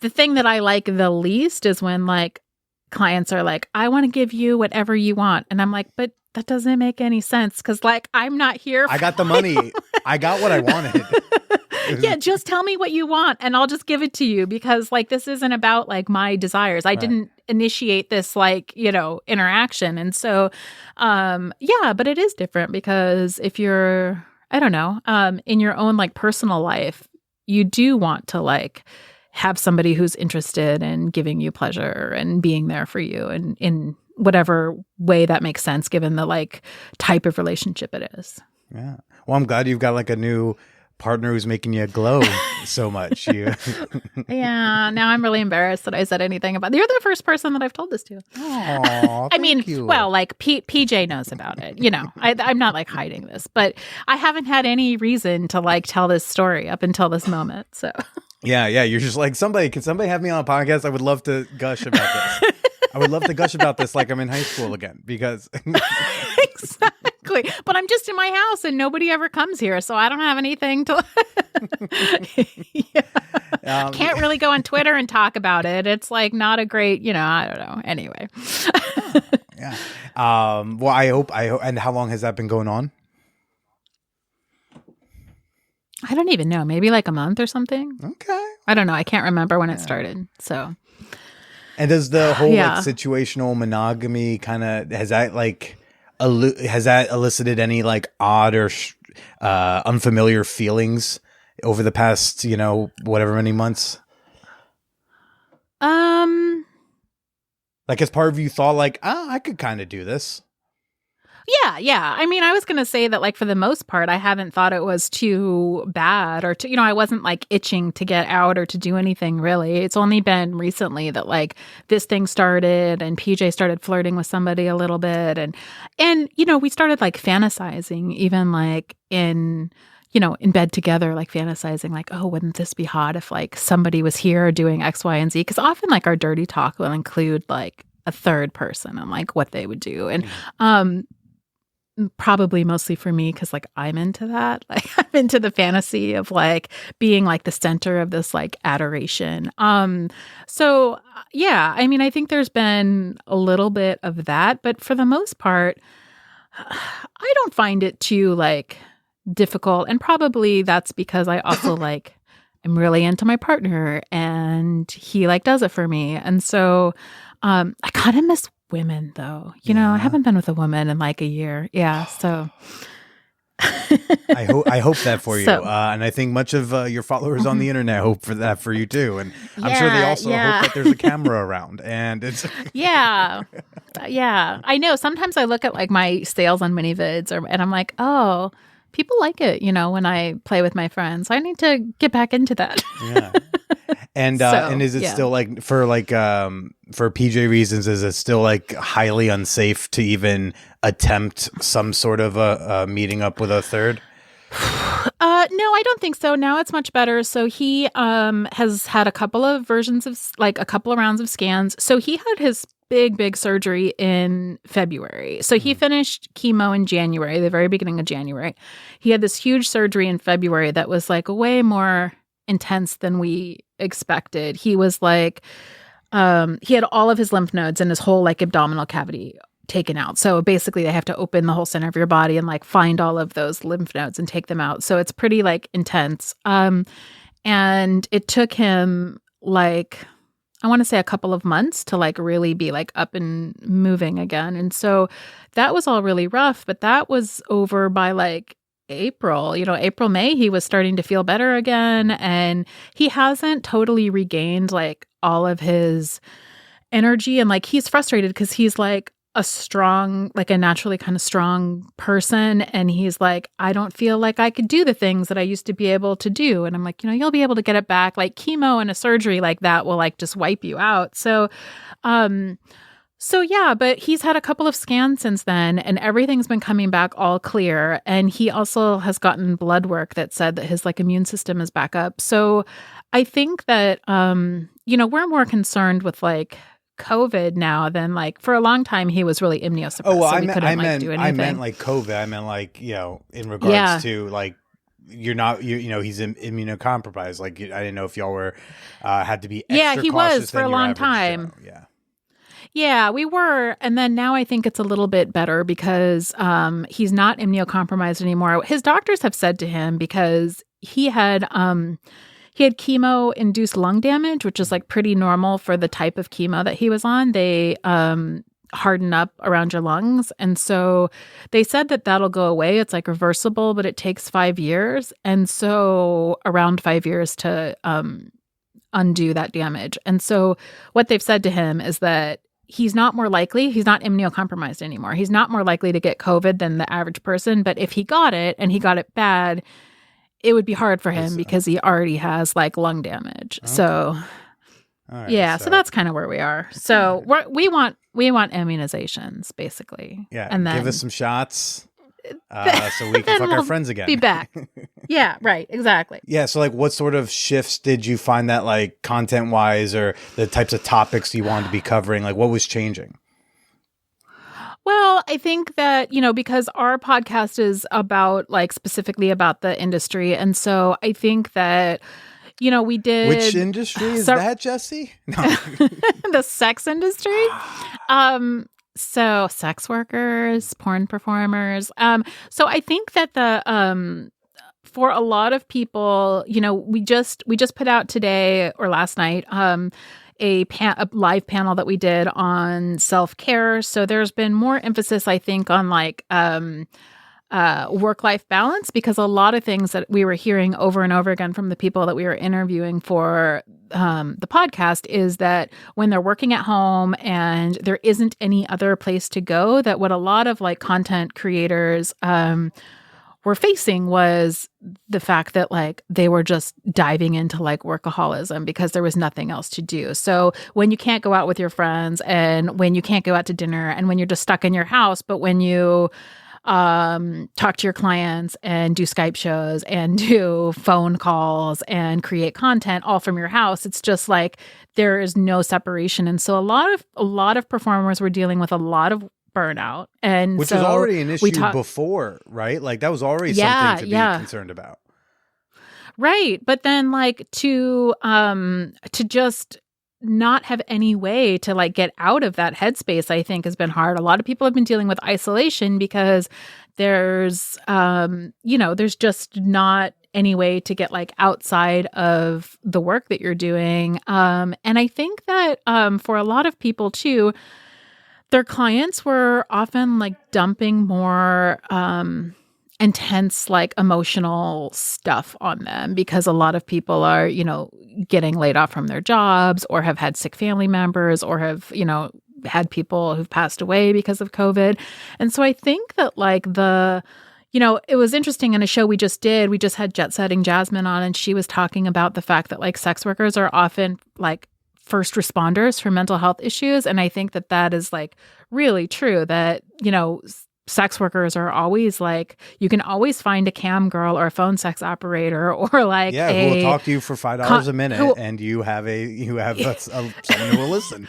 thing that I like the least is when like clients are like, I want to give you whatever you want. And I'm like, but that doesn't make any sense, because like I'm not here. I got the money. I got what I wanted. Yeah, just tell me what you want and I'll just give it to you, because like this isn't about like my desires. I didn't initiate this like, interaction. And so but it is different, because if you're, I don't know, in your own like personal life, you do want to like have somebody who's interested in giving you pleasure and being there for you, and in whatever way that makes sense given the like type of relationship it is. Yeah. Well, I'm glad you've got like a new partner who's making you glow so much. Yeah. Now I'm really embarrassed that I said anything about. You're the first person that I've told this to. Aw, I mean, you. well, like PJ knows about it. I'm not like hiding this, but I haven't had any reason to like tell this story up until this moment. So yeah. You're just like, can somebody have me on a podcast? I would love to gush about this. I would love to gush about this like I'm in high school again, because exactly. But I'm just in my house and nobody ever comes here, so I don't have anything to. Can't really go on Twitter and talk about it. It's like not a great, I don't know. Anyway. Yeah. Well, I hope. And how long has that been going on? I don't even know. Maybe like a month or something. Okay. I don't know. I can't remember when it started. So. And does the whole like situational monogamy kind of has that elicited any like odd or unfamiliar feelings over the past whatever many months? Like, as part of you thought like, I could kind of do this. Yeah. I mean, I was going to say that, like, for the most part, I haven't thought it was too bad or I wasn't like itching to get out or to do anything really. It's only been recently that like this thing started and PJ started flirting with somebody a little bit. And we started like fantasizing, even like in bed together, like fantasizing like, oh, wouldn't this be hot if like somebody was here doing X, Y, and Z? Because often like our dirty talk will include like a third person and like what they would do. And, probably mostly for me, because like I'm into that. Like I'm into the fantasy of like being like the center of this like adoration. So yeah, I mean, I think there's been a little bit of that, but for the most part, I don't find it too like difficult. And probably that's because I also like am really into my partner and he like does it for me. And so I kind of miss women though, I haven't been with a woman in like a year. Yeah. So I hope that for you. And I think much of your followers on the internet hope for that for you too. And I'm sure they also hope that there's a camera around and it's. Yeah. I know. Sometimes I look at like my sales on mini-vids and I'm like, oh, people like it, when I play with my friends. I need to get back into that. Yeah. And is it still like for PJ reasons, is it still like highly unsafe to even attempt some sort of a meeting up with a third? No, I don't think so. Now it's much better. So he has had a couple of versions of like a couple of rounds of scans. So he had his big surgery in February. So he finished chemo in January, the very beginning of January. He had this huge surgery in February that was like way more intense than we expected. He was like, he had all of his lymph nodes and his whole like abdominal cavity taken out. So basically they have to open the whole center of your body and like find all of those lymph nodes and take them out. So it's pretty like intense. And it took him like, I want to say a couple of months to like really be like up and moving again. And so that was all really rough, but that was over by like April, April, May, he was starting to feel better again. And he hasn't totally regained like all of his energy. And like, he's frustrated because he's like a naturally kind of strong person. And he's like, I don't feel like I could do the things that I used to be able to do. And I'm like, you'll be able to get it back. Like chemo and a surgery like that will like just wipe you out. So yeah, but he's had a couple of scans since then and everything's been coming back all clear. And he also has gotten blood work that said that his like immune system is back up. So I think that, we're more concerned with like COVID now than like for a long time he was really immunosuppressed. Oh, well, so we couldn't do anything. I meant like COVID. I meant like, in regards to like, he's immunocompromised. Like, I didn't know if y'all were, had to be extra he cautious was for a long time. Yeah. Yeah, we were. And then now I think it's a little bit better because he's not immunocompromised anymore. His doctors have said to him because he had chemo-induced lung damage, which is like pretty normal for the type of chemo that he was on. They harden up around your lungs. And so they said that that'll go away. It's like reversible, but it takes 5 years. And so around 5 years to undo that damage. And so what they've said to him is that he's not immunocompromised anymore. He's not more likely to get COVID than the average person. But if he got it and he got it bad, it would be hard for him because he already has like lung damage. Okay. So, right, so that's kind of where we are. So we want immunizations basically. Yeah. And then give us some shots. So we can fuck our friends again. Be back. Yeah, right. Exactly. Yeah. So like what sort of shifts did you find that like content wise or the types of topics you wanted to be covering? Like what was changing? Well, I think that, because our podcast is about like specifically about the industry. And so I think that, we did. Which industry is that, Jessie? No. The sex industry. So sex workers, porn performers. So I think that for a lot of people, we just put out today or last night a live panel that we did on self-care. So there's been more emphasis, I think, on like work-life balance, because a lot of things that we were hearing over and over again from the people that we were interviewing for the podcast is that when they're working at home and there isn't any other place to go, that what a lot of like content creators were facing was the fact that like they were just diving into like workaholism because there was nothing else to do. So when you can't go out with your friends and when you can't go out to dinner and when you're just stuck in your house, but when you talk to your clients and do Skype shows and do phone calls and create content all from your house, it's just like there is no separation. And so a lot of performers were dealing with a lot of burnout, and which was already an issue before, right? Like that was already something to be concerned about, right? But then like to just not have any way to like get out of that headspace, I think has been hard. A lot of people have been dealing with isolation because there's just not any way to get like outside of the work that you're doing. And I think that for a lot of people too, their clients were often like dumping more intense, like emotional stuff on them because a lot of people are, getting laid off from their jobs or have had sick family members or have, had people who've passed away because of COVID. And so I think that like it was interesting in a show we just had Jet Setting Jasmine on, and she was talking about the fact that like sex workers are often like first responders for mental health issues. And I think that is like really true that, sex workers are always like, you can always find a cam girl or a phone sex operator or like who will talk to you for $5 a minute and you have someone who will listen.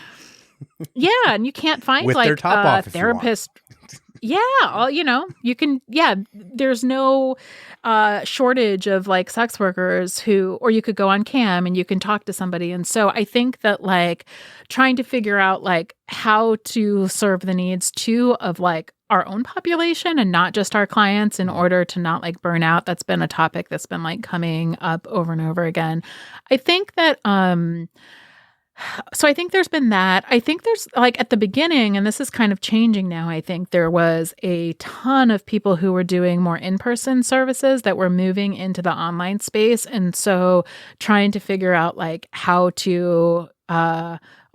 Yeah. And you can't find with like their top off a therapist. Yeah. You can, there's no shortage of like sex workers or you could go on cam and you can talk to somebody. And so I think that like trying to figure out like how to serve the needs too of like our own population and not just our clients in order to not like burn out. That's been a topic that's been like coming up over and over again. I think that, So I think there's been that. I think there's like at the beginning, and this is kind of changing now, I think there was a ton of people who were doing more in-person services that were moving into the online space. And so trying to figure out like how to,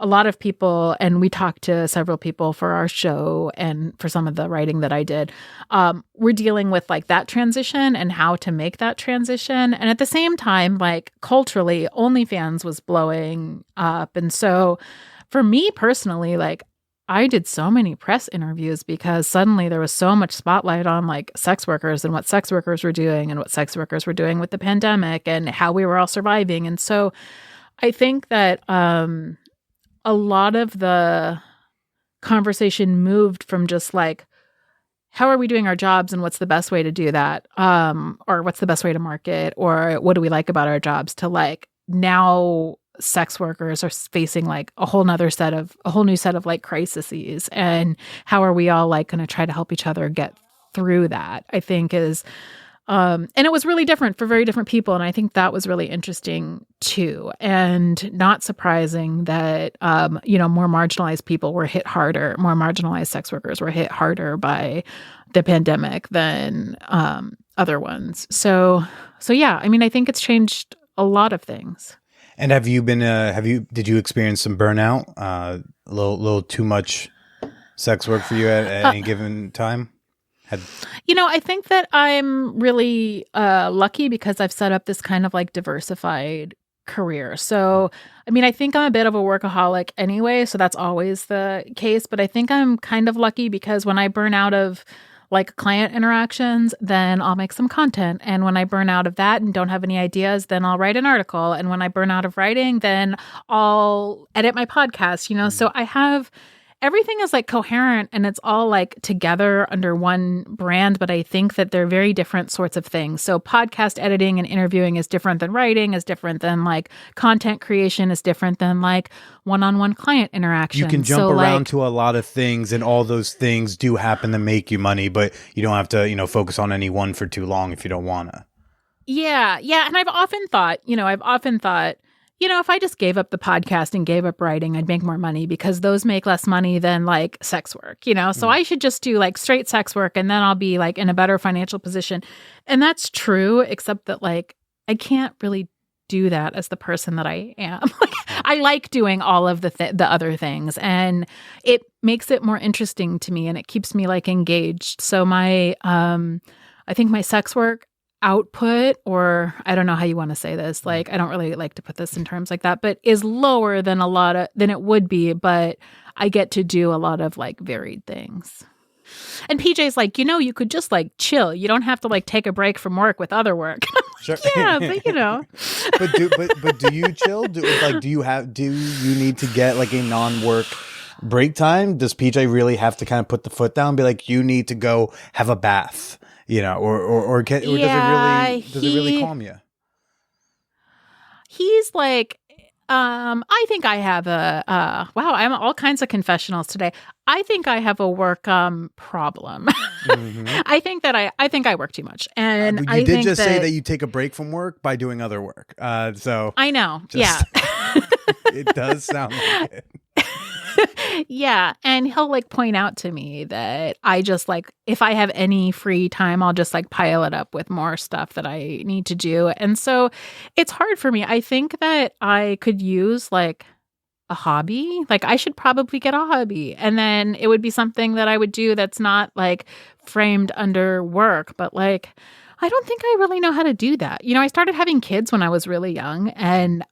a lot of people, and we talked to several people for our show and for some of the writing that I did, we're dealing with like that transition and how to make that transition. And at the same time, like culturally, OnlyFans was blowing up. And so for me personally, like I did so many press interviews because suddenly there was so much spotlight on like sex workers and what sex workers were doing and what sex workers were doing with the pandemic and how we were all surviving. And so I think that a lot of the conversation moved from just like, how are we doing our jobs and what's the best way to do that? Or what's the best way to market? Or what do we like about our jobs? To like now sex workers are facing like a whole new set of like crises. And how are we all like going to try to help each other get through that? I think is and it was really different for very different people. And I think that was really interesting too. And not surprising that, more marginalized people were hit harder, more marginalized sex workers were hit harder by the pandemic than other ones. So yeah, I mean, I think it's changed a lot of things. And did you experience some burnout? A little too much sex work for you at any given time? I think that I'm really lucky because I've set up this kind of like diversified career. So, I mean, I think I'm a bit of a workaholic anyway, so that's always the case. But I think I'm kind of lucky because when I burn out of like client interactions, then I'll make some content. And when I burn out of that and don't have any ideas, then I'll write an article. And when I burn out of writing, then I'll edit my podcast, So I have everything is like coherent and it's all like together under one brand, but I think that they're very different sorts of things. So podcast editing and interviewing is different than writing, is different than like content creation, is different than like one-on-one client interaction. You can jump around to a lot of things and all those things do happen to make you money, but you don't have to, focus on any one for too long if you don't want to. Yeah. And I've often thought, if I just gave up the podcast and gave up writing, I'd make more money because those make less money than like sex work, So I should just do like straight sex work and then I'll be like in a better financial position. And that's true, except that like I can't really do that as the person that I am. I like doing all of the other things and it makes it more interesting to me and it keeps me like engaged. So my, I think my sex work output, or I don't know how you want to say this, like I don't really like to put this in terms like that, but is lower than than it would be, but I get to do a lot of like varied things. And PJ's like, you could just like chill. You don't have to like take a break from work with other work. Sure. Yeah, but but do you chill? Do you need to get like a non-work break time? Does PJ really have to kind of put the foot down and be like, you need to go have a bath? Or does it really calm you? He's like, I think I have I'm all kinds of confessionals today. I think I have a work problem. Mm-hmm. I think I work too much, and you did just say that you take a break from work by doing other work. So I know, yeah, it does sound like it. Yeah. And he'll like point out to me that I just like, if I have any free time, I'll just like pile it up with more stuff that I need to do. And so it's hard for me. I think that I could use like a hobby. Like I should probably get a hobby. And then it would be something that I would do that's not like framed under work, but like, I don't think I really know how to do that. I started having kids when I was really young and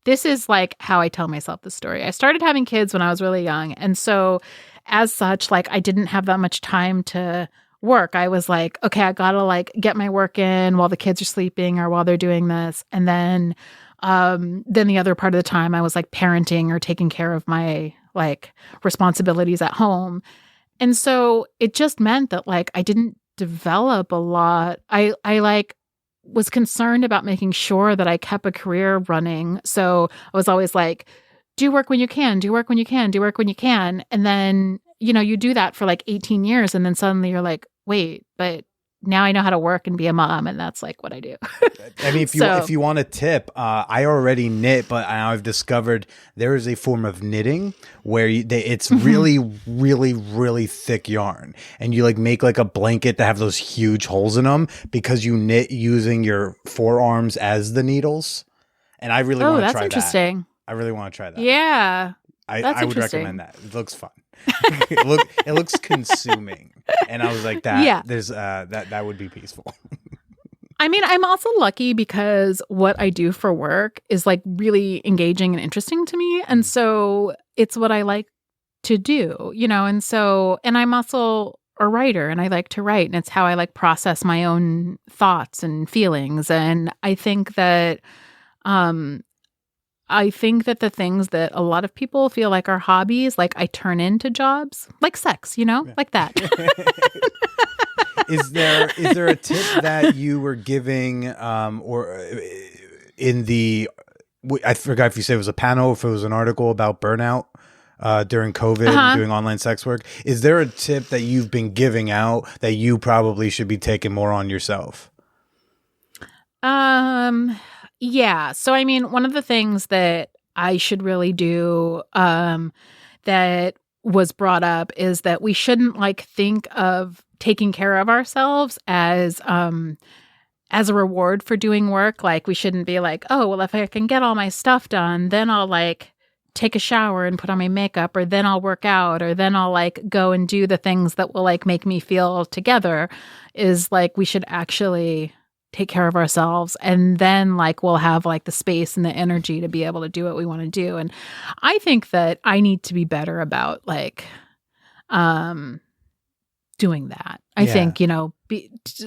this is like how I tell myself the story. I started having kids when I was really young. And so as such, like I didn't have that much time to work. I was like, okay, I got to like get my work in while the kids are sleeping or while they're doing this. And then the other part of the time I was like parenting or taking care of my like responsibilities at home. And so it just meant that like I didn't develop a lot. I like was concerned about making sure that I kept a career running. So I was always like, do work when you can, do work when you can, do work when you can. And then, you do that for like 18 years. And then suddenly you're like, wait, but now I know how to work and be a mom, and that's like what I do. I mean, if you want a tip, I already knit, but I've discovered there is a form of knitting where it's really, really, really thick yarn, and you like make like a blanket that have those huge holes in them because you knit using your forearms as the needles. And I really want to try that. Oh, that's interesting. I really want to try that. Yeah, I would recommend that. It looks fun. It looks consuming, and I was like, there's that would be peaceful. I mean, I'm also lucky because what I do for work is like really engaging and interesting to me, and so it's what I like to do, you know. And I'm also a writer, and I like to write, and it's how I like process my own thoughts and feelings. And I think that the things that a lot of people feel like are hobbies, like I turn into jobs, like sex, you know, like that. Is there a tip that you were giving, or in the, I forgot if you said it was a panel, if it was an article about burnout during COVID, doing online sex work. Is there a tip that you've been giving out that you probably should be taking more on yourself? Yeah. So, I mean, one of the things that I should really do that was brought up is that we shouldn't like think of taking care of ourselves as a reward for doing work. Like we shouldn't be like, oh, well, if I can get all my stuff done, then I'll like take a shower and put on my makeup, or then I'll work out, or then I'll like go and do the things that will like make me feel together. Is like we should actually take care of ourselves, and then like we'll have like the space and the energy to be able to do what we want to do. And I think that I need to be better about like doing that. I think, you know,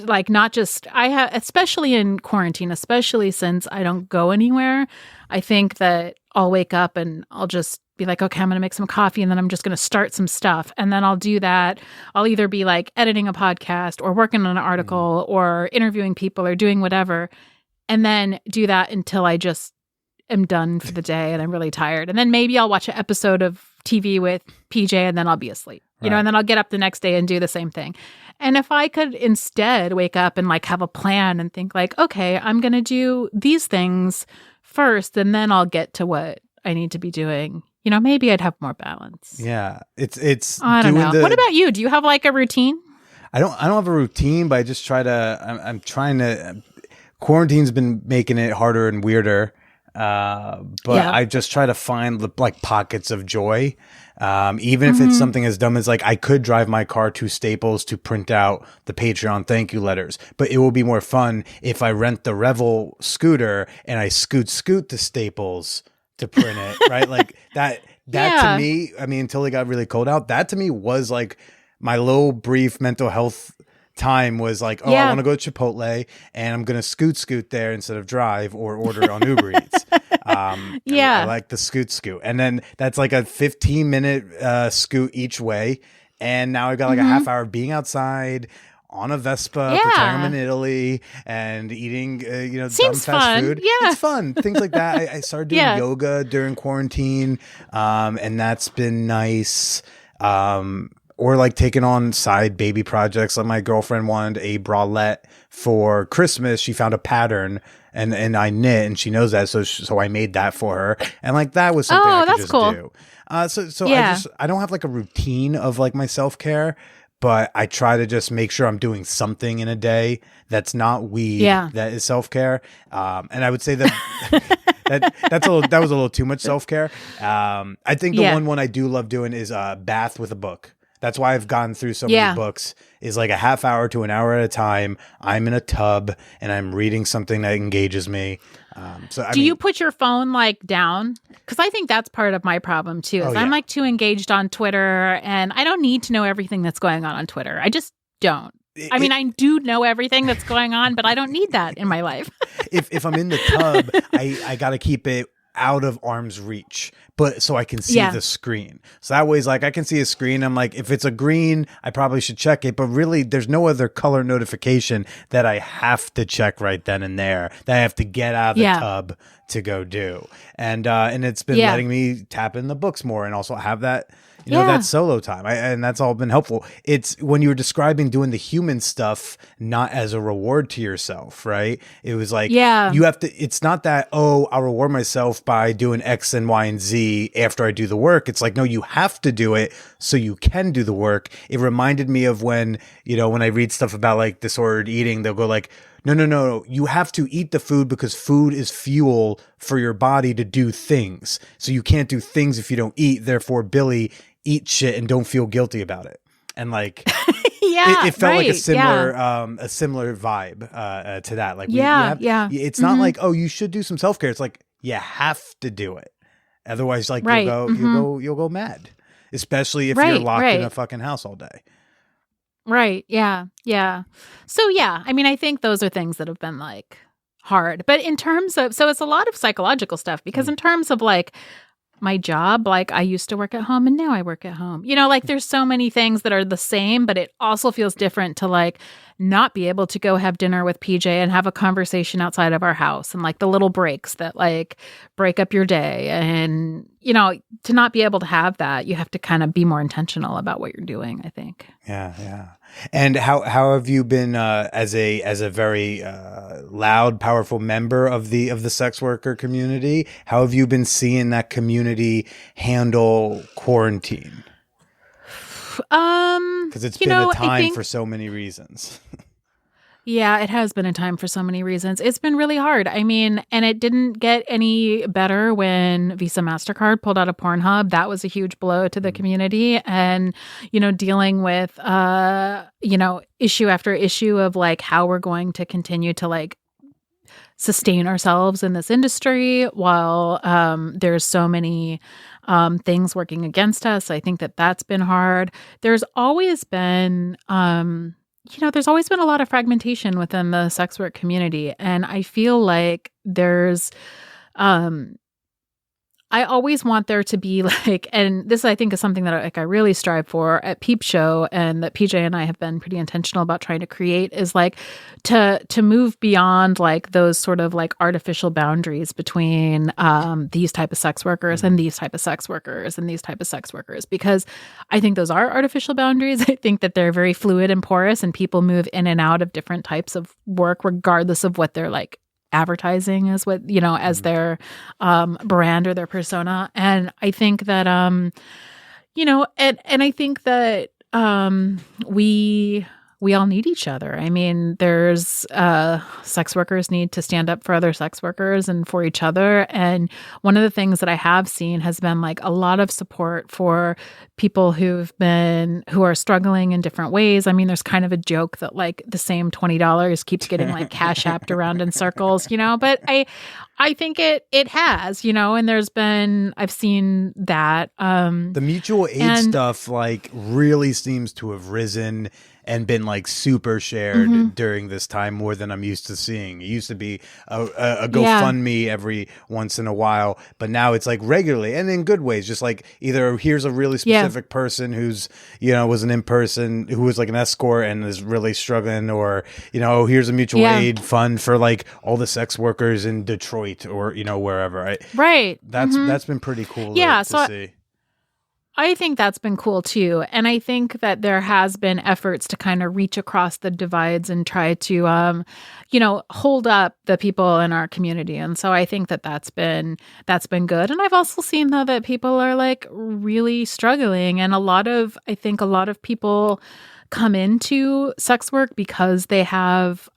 like not just especially in quarantine, especially since I don't go anywhere. I think that I'll wake up and I'll just be like, okay, I'm going to make some coffee, and then I'm just going to start some stuff. And then I'll do that. I'll either be like editing a podcast or working on an article or interviewing people or doing whatever. And then do that until I just am done for the day and I'm really tired. And then maybe I'll watch an episode of TV with PJ, and then I'll be asleep, you know, and then I'll get up the next day and do the same thing. And if I could instead wake up and like have a plan and think like, okay, I'm going to do these things first, and then I'll get to what I need to be doing. You know, maybe I'd have more balance. Yeah, it's. I don't know. What about you? Do you have like a routine? I don't have a routine, but I just try to. I'm trying to. Quarantine's been making it harder and weirder, but I just try to find like pockets of joy, even if it's something as dumb as like I could drive my car to Staples to print out the Patreon thank you letters, but it will be more fun if I rent the Revel scooter and I scoot to Staples to print it, right? Like that to me, I mean, until it got really cold out, that to me was like my little brief mental health time was like, oh, I want to go to Chipotle and I'm going to scoot there instead of drive or order on Uber Eats. I like the scoot. And then that's like a 15-minute scoot each way. And now I've got like a half hour being outside on a Vespa, pretending I'm in Italy and eating, dumb fast food. Yeah. It's fun. Things like that. I started doing yoga during quarantine, and that's been nice. Or like taking on side baby projects. Like my girlfriend wanted a bralette for Christmas. She found a pattern and I knit, and she knows that. So I made that for her. And like that was something I could just do. So I don't have like a routine of like my self-care, but I try to just make sure I'm doing something in a day that's not weed, that is self-care. And I would say that that was a little too much self-care. I think the one I do love doing is a bath with a book. That's why I've gone through so many books, is like a half hour to an hour at a time. I'm in a tub and I'm reading something that engages me. Do you put your phone like down? Because I think that's part of my problem too. Is I'm like too engaged on Twitter, and I don't need to know everything that's going on Twitter. I just don't. I do know everything that's going on, but I don't need that in my life. If I'm in the tub, I got to keep it out of arm's reach, but so I can see the screen. So that way is like I can see a screen. I'm like, if it's a green, I probably should check it. But really, there's no other color notification that I have to check right then and there, that I have to get out of the tub to go do. And it's been letting me tap in the books more, and also have that, You know, that's solo time. And that's all been helpful. It's when you were describing doing the human stuff, not as a reward to yourself, right? It was like, you have to, it's not that, oh, I'll reward myself by doing X and Y and Z after I do the work. It's like, no, you have to do it so you can do the work. It reminded me of when, you know, when I read stuff about like disordered eating, they'll go like, no. You have to eat the food because food is fuel for your body to do things. So you can't do things if you don't eat. Therefore, Billy, eat shit and don't feel guilty about it. And like, it felt like a similar vibe to that. Like, it's not like, oh, you should do some self-care. It's like, you have to do it. Otherwise, like, you'll go mad, especially if you're locked in a fucking house all day. Right. Yeah. Yeah. So, yeah, I mean, I think those are things that have been like hard. But in terms of, so it's a lot of psychological stuff because in terms of like my job, like I used to work at home and now I work at home. You know, like there's so many things that are the same, but it also feels different to like not be able to go have dinner with PJ and have a conversation outside of our house and like the little breaks that like break up your day. And, you know, to not be able to have that, you have to kind of be more intentional about what you're doing, I think. Yeah. And how have you been as a very loud, powerful member of the sex worker community? How have you been seeing that community handle quarantine? Because it's been a time for so many reasons. Yeah, it has been a time for so many reasons. It's been really hard. I mean, and it didn't get any better when Visa MasterCard pulled out of Pornhub. That was a huge blow to the community. And, you know, dealing with, you know, issue after issue of like how we're going to continue to like sustain ourselves in this industry while there's so many things working against us. I think that that's been hard. There's always been there's always been a lot of fragmentation within the sex work community. And I feel like there's, I always want there to be like, and this I think is something that I really strive for at Peep Show and that PJ and I have been pretty intentional about trying to create is like to move beyond like those sort of like artificial boundaries between these type of sex workers and these type of sex workers and these type of sex workers, because I think those are artificial boundaries. I think that they're very fluid and porous and people move in and out of different types of work regardless of what they're like advertising as what, you know, as their brand or their persona. And I think that, you know, and I think that we all need each other. I mean, there's sex workers need to stand up for other sex workers and for each other. And one of the things that I have seen has been like a lot of support for people who are struggling in different ways. I mean, there's kind of a joke that like the same $20 keeps getting like cash apped around in circles, you know, but I think it has, you know, and I've seen that. The mutual aid stuff like really seems to have risen and been like super shared during this time more than I'm used to seeing. It used to be a GoFundMe every once in a while, but now it's like regularly and in good ways. Just like either here's a really specific person who's, you know, was an in-person who was like an escort and is really struggling, or, you know, here's a mutual aid fund for like all the sex workers in Detroit or, you know, wherever. Right. That's been pretty cool to see. I think that's been cool too. And I think that there has been efforts to kind of reach across the divides and try to, you know, hold up the people in our community. And so I think that that's been good. And I've also seen though that people are like really struggling, and I think a lot of people come into sex work because they have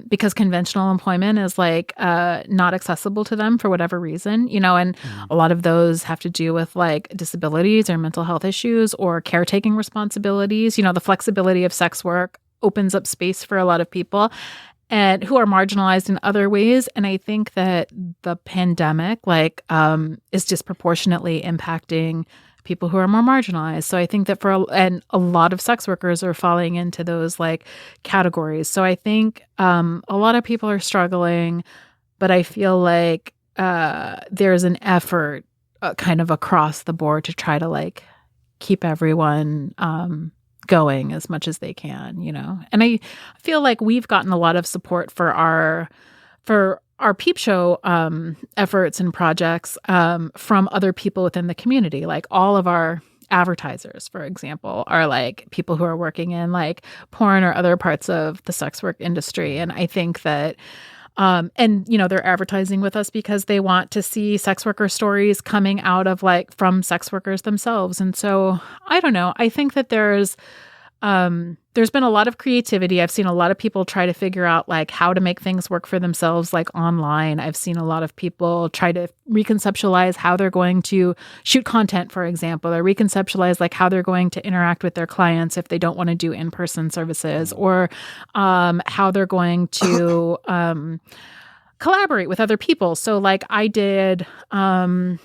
because conventional employment is like not accessible to them for whatever reason, you know, and a lot of those have to do with like disabilities or mental health issues or caretaking responsibilities. You know, the flexibility of sex work opens up space for a lot of people and who are marginalized in other ways. And I think that the pandemic is disproportionately impacting people who are more marginalized. So I think that and a lot of sex workers are falling into those like categories. So I think a lot of people are struggling, but I feel like there's an effort kind of across the board to try to like keep everyone going as much as they can, you know. And I feel like we've gotten a lot of support for our Peep Show efforts and projects from other people within the community. Like all of our advertisers, for example, are like people who are working in like porn or other parts of the sex work industry. And I think that and, you know, they're advertising with us because they want to see sex worker stories coming out of like from sex workers themselves. And so I don't know. I think that there's been a lot of creativity. I've seen a lot of people try to figure out like how to make things work for themselves, like online. I've seen a lot of people try to reconceptualize how they're going to shoot content, for example, or reconceptualize like how they're going to interact with their clients if they don't want to do in-person services, or how they're going to collaborate with other people. So like I've done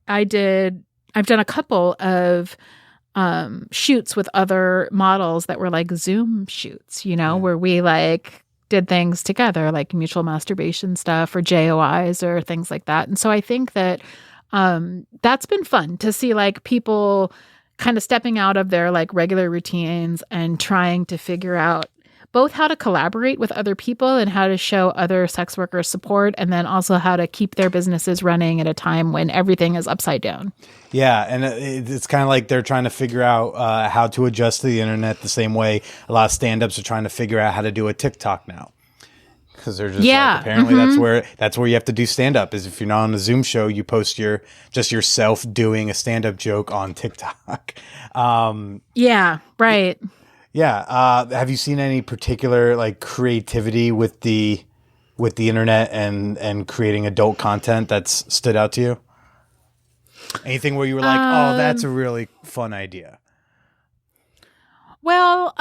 a couple of shoots with other models that were like Zoom shoots, you know, where we like did things together, like mutual masturbation stuff or JOIs or things like that. And so I think that that's been fun to see like people kind of stepping out of their like regular routines and trying to figure out both how to collaborate with other people and how to show other sex workers support, and then also how to keep their businesses running at a time when everything is upside down. Yeah, and it's kind of like they're trying to figure out how to adjust to the internet the same way a lot of stand-ups are trying to figure out how to do a TikTok now. Because they're just like, apparently that's where you have to do stand-up, is if you're not on a Zoom show, you post just yourself doing a stand-up joke on TikTok. Yeah, right. Yeah. Have you seen any particular like creativity with the internet and creating adult content that's stood out to you? Anything where you were like, oh, that's a really fun idea? Well,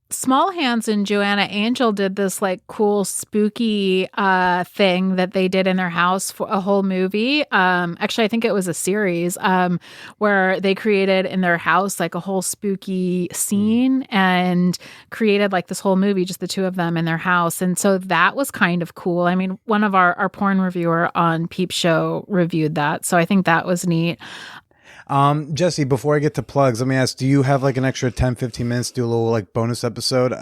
Small Hands and Joanna Angel did this like cool spooky thing that they did in their house for a whole movie. Actually, I think it was a series where they created in their house like a whole spooky scene and created like this whole movie, just the two of them in their house. And so that was kind of cool. I mean, one of our porn reviewer on Peep Show reviewed that. So I think that was neat. Jessie, before I get to plugs, let me ask, do you have like an extra 10, 15 minutes to do a little like bonus episode?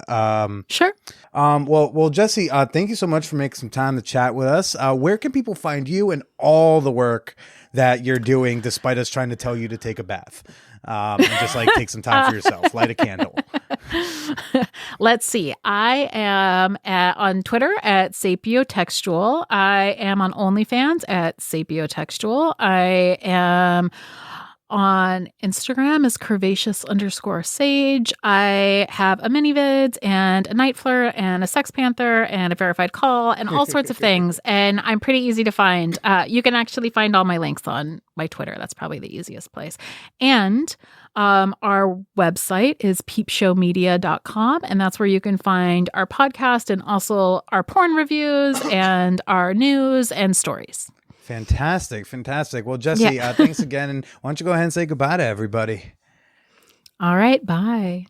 Sure. Well, Jessie, thank you so much for making some time to chat with us. Where can people find you and all the work that you're doing, despite us trying to tell you to take a bath? And just like take some time for yourself, light a candle. Let's see. I am on Twitter at Sapiotextual. I am on OnlyFans at Sapiotextual. I am on Instagram as curvaceous_sage. I have a mini vids and a night flirt and a sex panther and a verified call and all sorts of things. And I'm pretty easy to find. You can actually find all my links on my Twitter. That's probably the easiest place. And our website is peepshowmedia.com, and that's where you can find our podcast and also our porn reviews and our news and stories. Fantastic. Well, Jessie, thanks again. And why don't you go ahead and say goodbye to everybody? All right. Bye.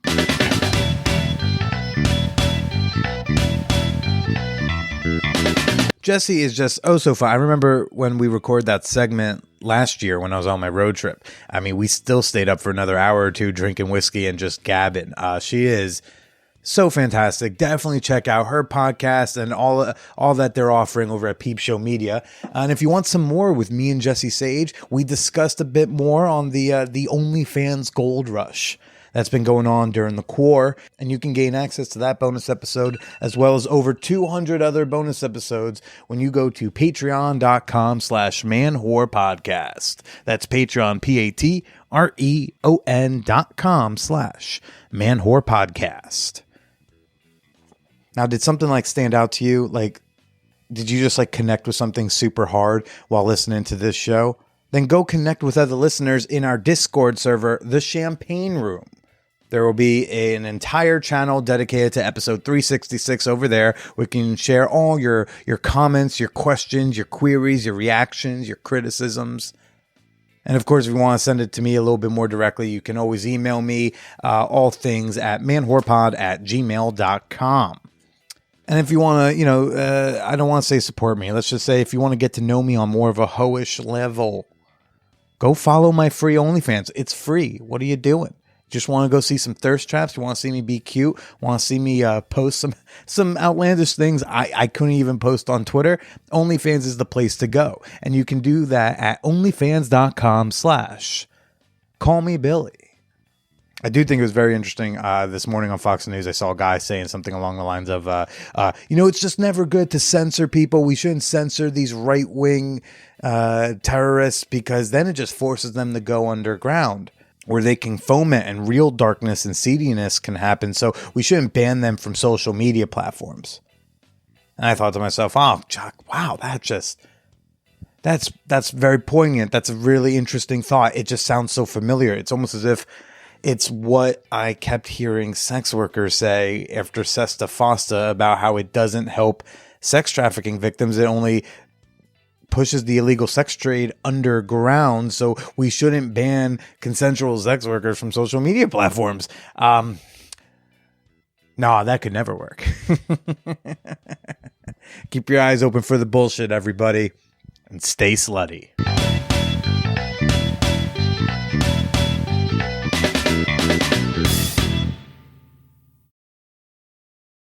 Jessie is just so fun. I remember when we recorded that segment last year when I was on my road trip. I mean, we still stayed up for another hour or two drinking whiskey and just gabbing. She is so fantastic. Definitely check out her podcast and all that they're offering over at Peep Show Media. And if you want some more with me and Jessie Sage, we discussed a bit more on the OnlyFans Gold Rush that's been going on during the Quar, and you can gain access to that bonus episode as well as over 200 other bonus episodes when you go to patreon.com/manwhorepodcast. That's Patreon, patreon.com/manwhorepodcast. Now, did something like stand out to you? Like, did you just like connect with something super hard while listening to this show? Then go connect with other listeners in our Discord server, The Champagne Room. There will be an entire channel dedicated to episode 366 over there. We can share all your comments, your questions, your queries, your reactions, your criticisms. And of course, if you want to send it to me a little bit more directly, you can always email me all things at manwhorepod@gmail.com. And if you want to, I don't want to say support me. Let's just say if you want to get to know me on more of a hoish level, go follow my free OnlyFans. It's free. What are you doing? Just want to go see some thirst traps? You want to see me be cute? Want to see me post some outlandish things I couldn't even post on Twitter? OnlyFans is the place to go. And you can do that at onlyfans.com/callmebilly. I do think it was very interesting. This morning on Fox News, I saw a guy saying something along the lines of, it's just never good to censor people. We shouldn't censor these right-wing terrorists because then it just forces them to go underground, where they can foment and real darkness and seediness can happen. So we shouldn't ban them from social media platforms. And I thought to myself, oh, Chuck, wow, that's very poignant. That's a really interesting thought. It just sounds so familiar. It's almost as if it's what I kept hearing sex workers say after Sesta Fosta about how it doesn't help sex trafficking victims. It only pushes the illegal sex trade underground, so we shouldn't ban consensual sex workers from social media platforms. No, that could never work. Keep your eyes open for the bullshit, everybody, and stay slutty.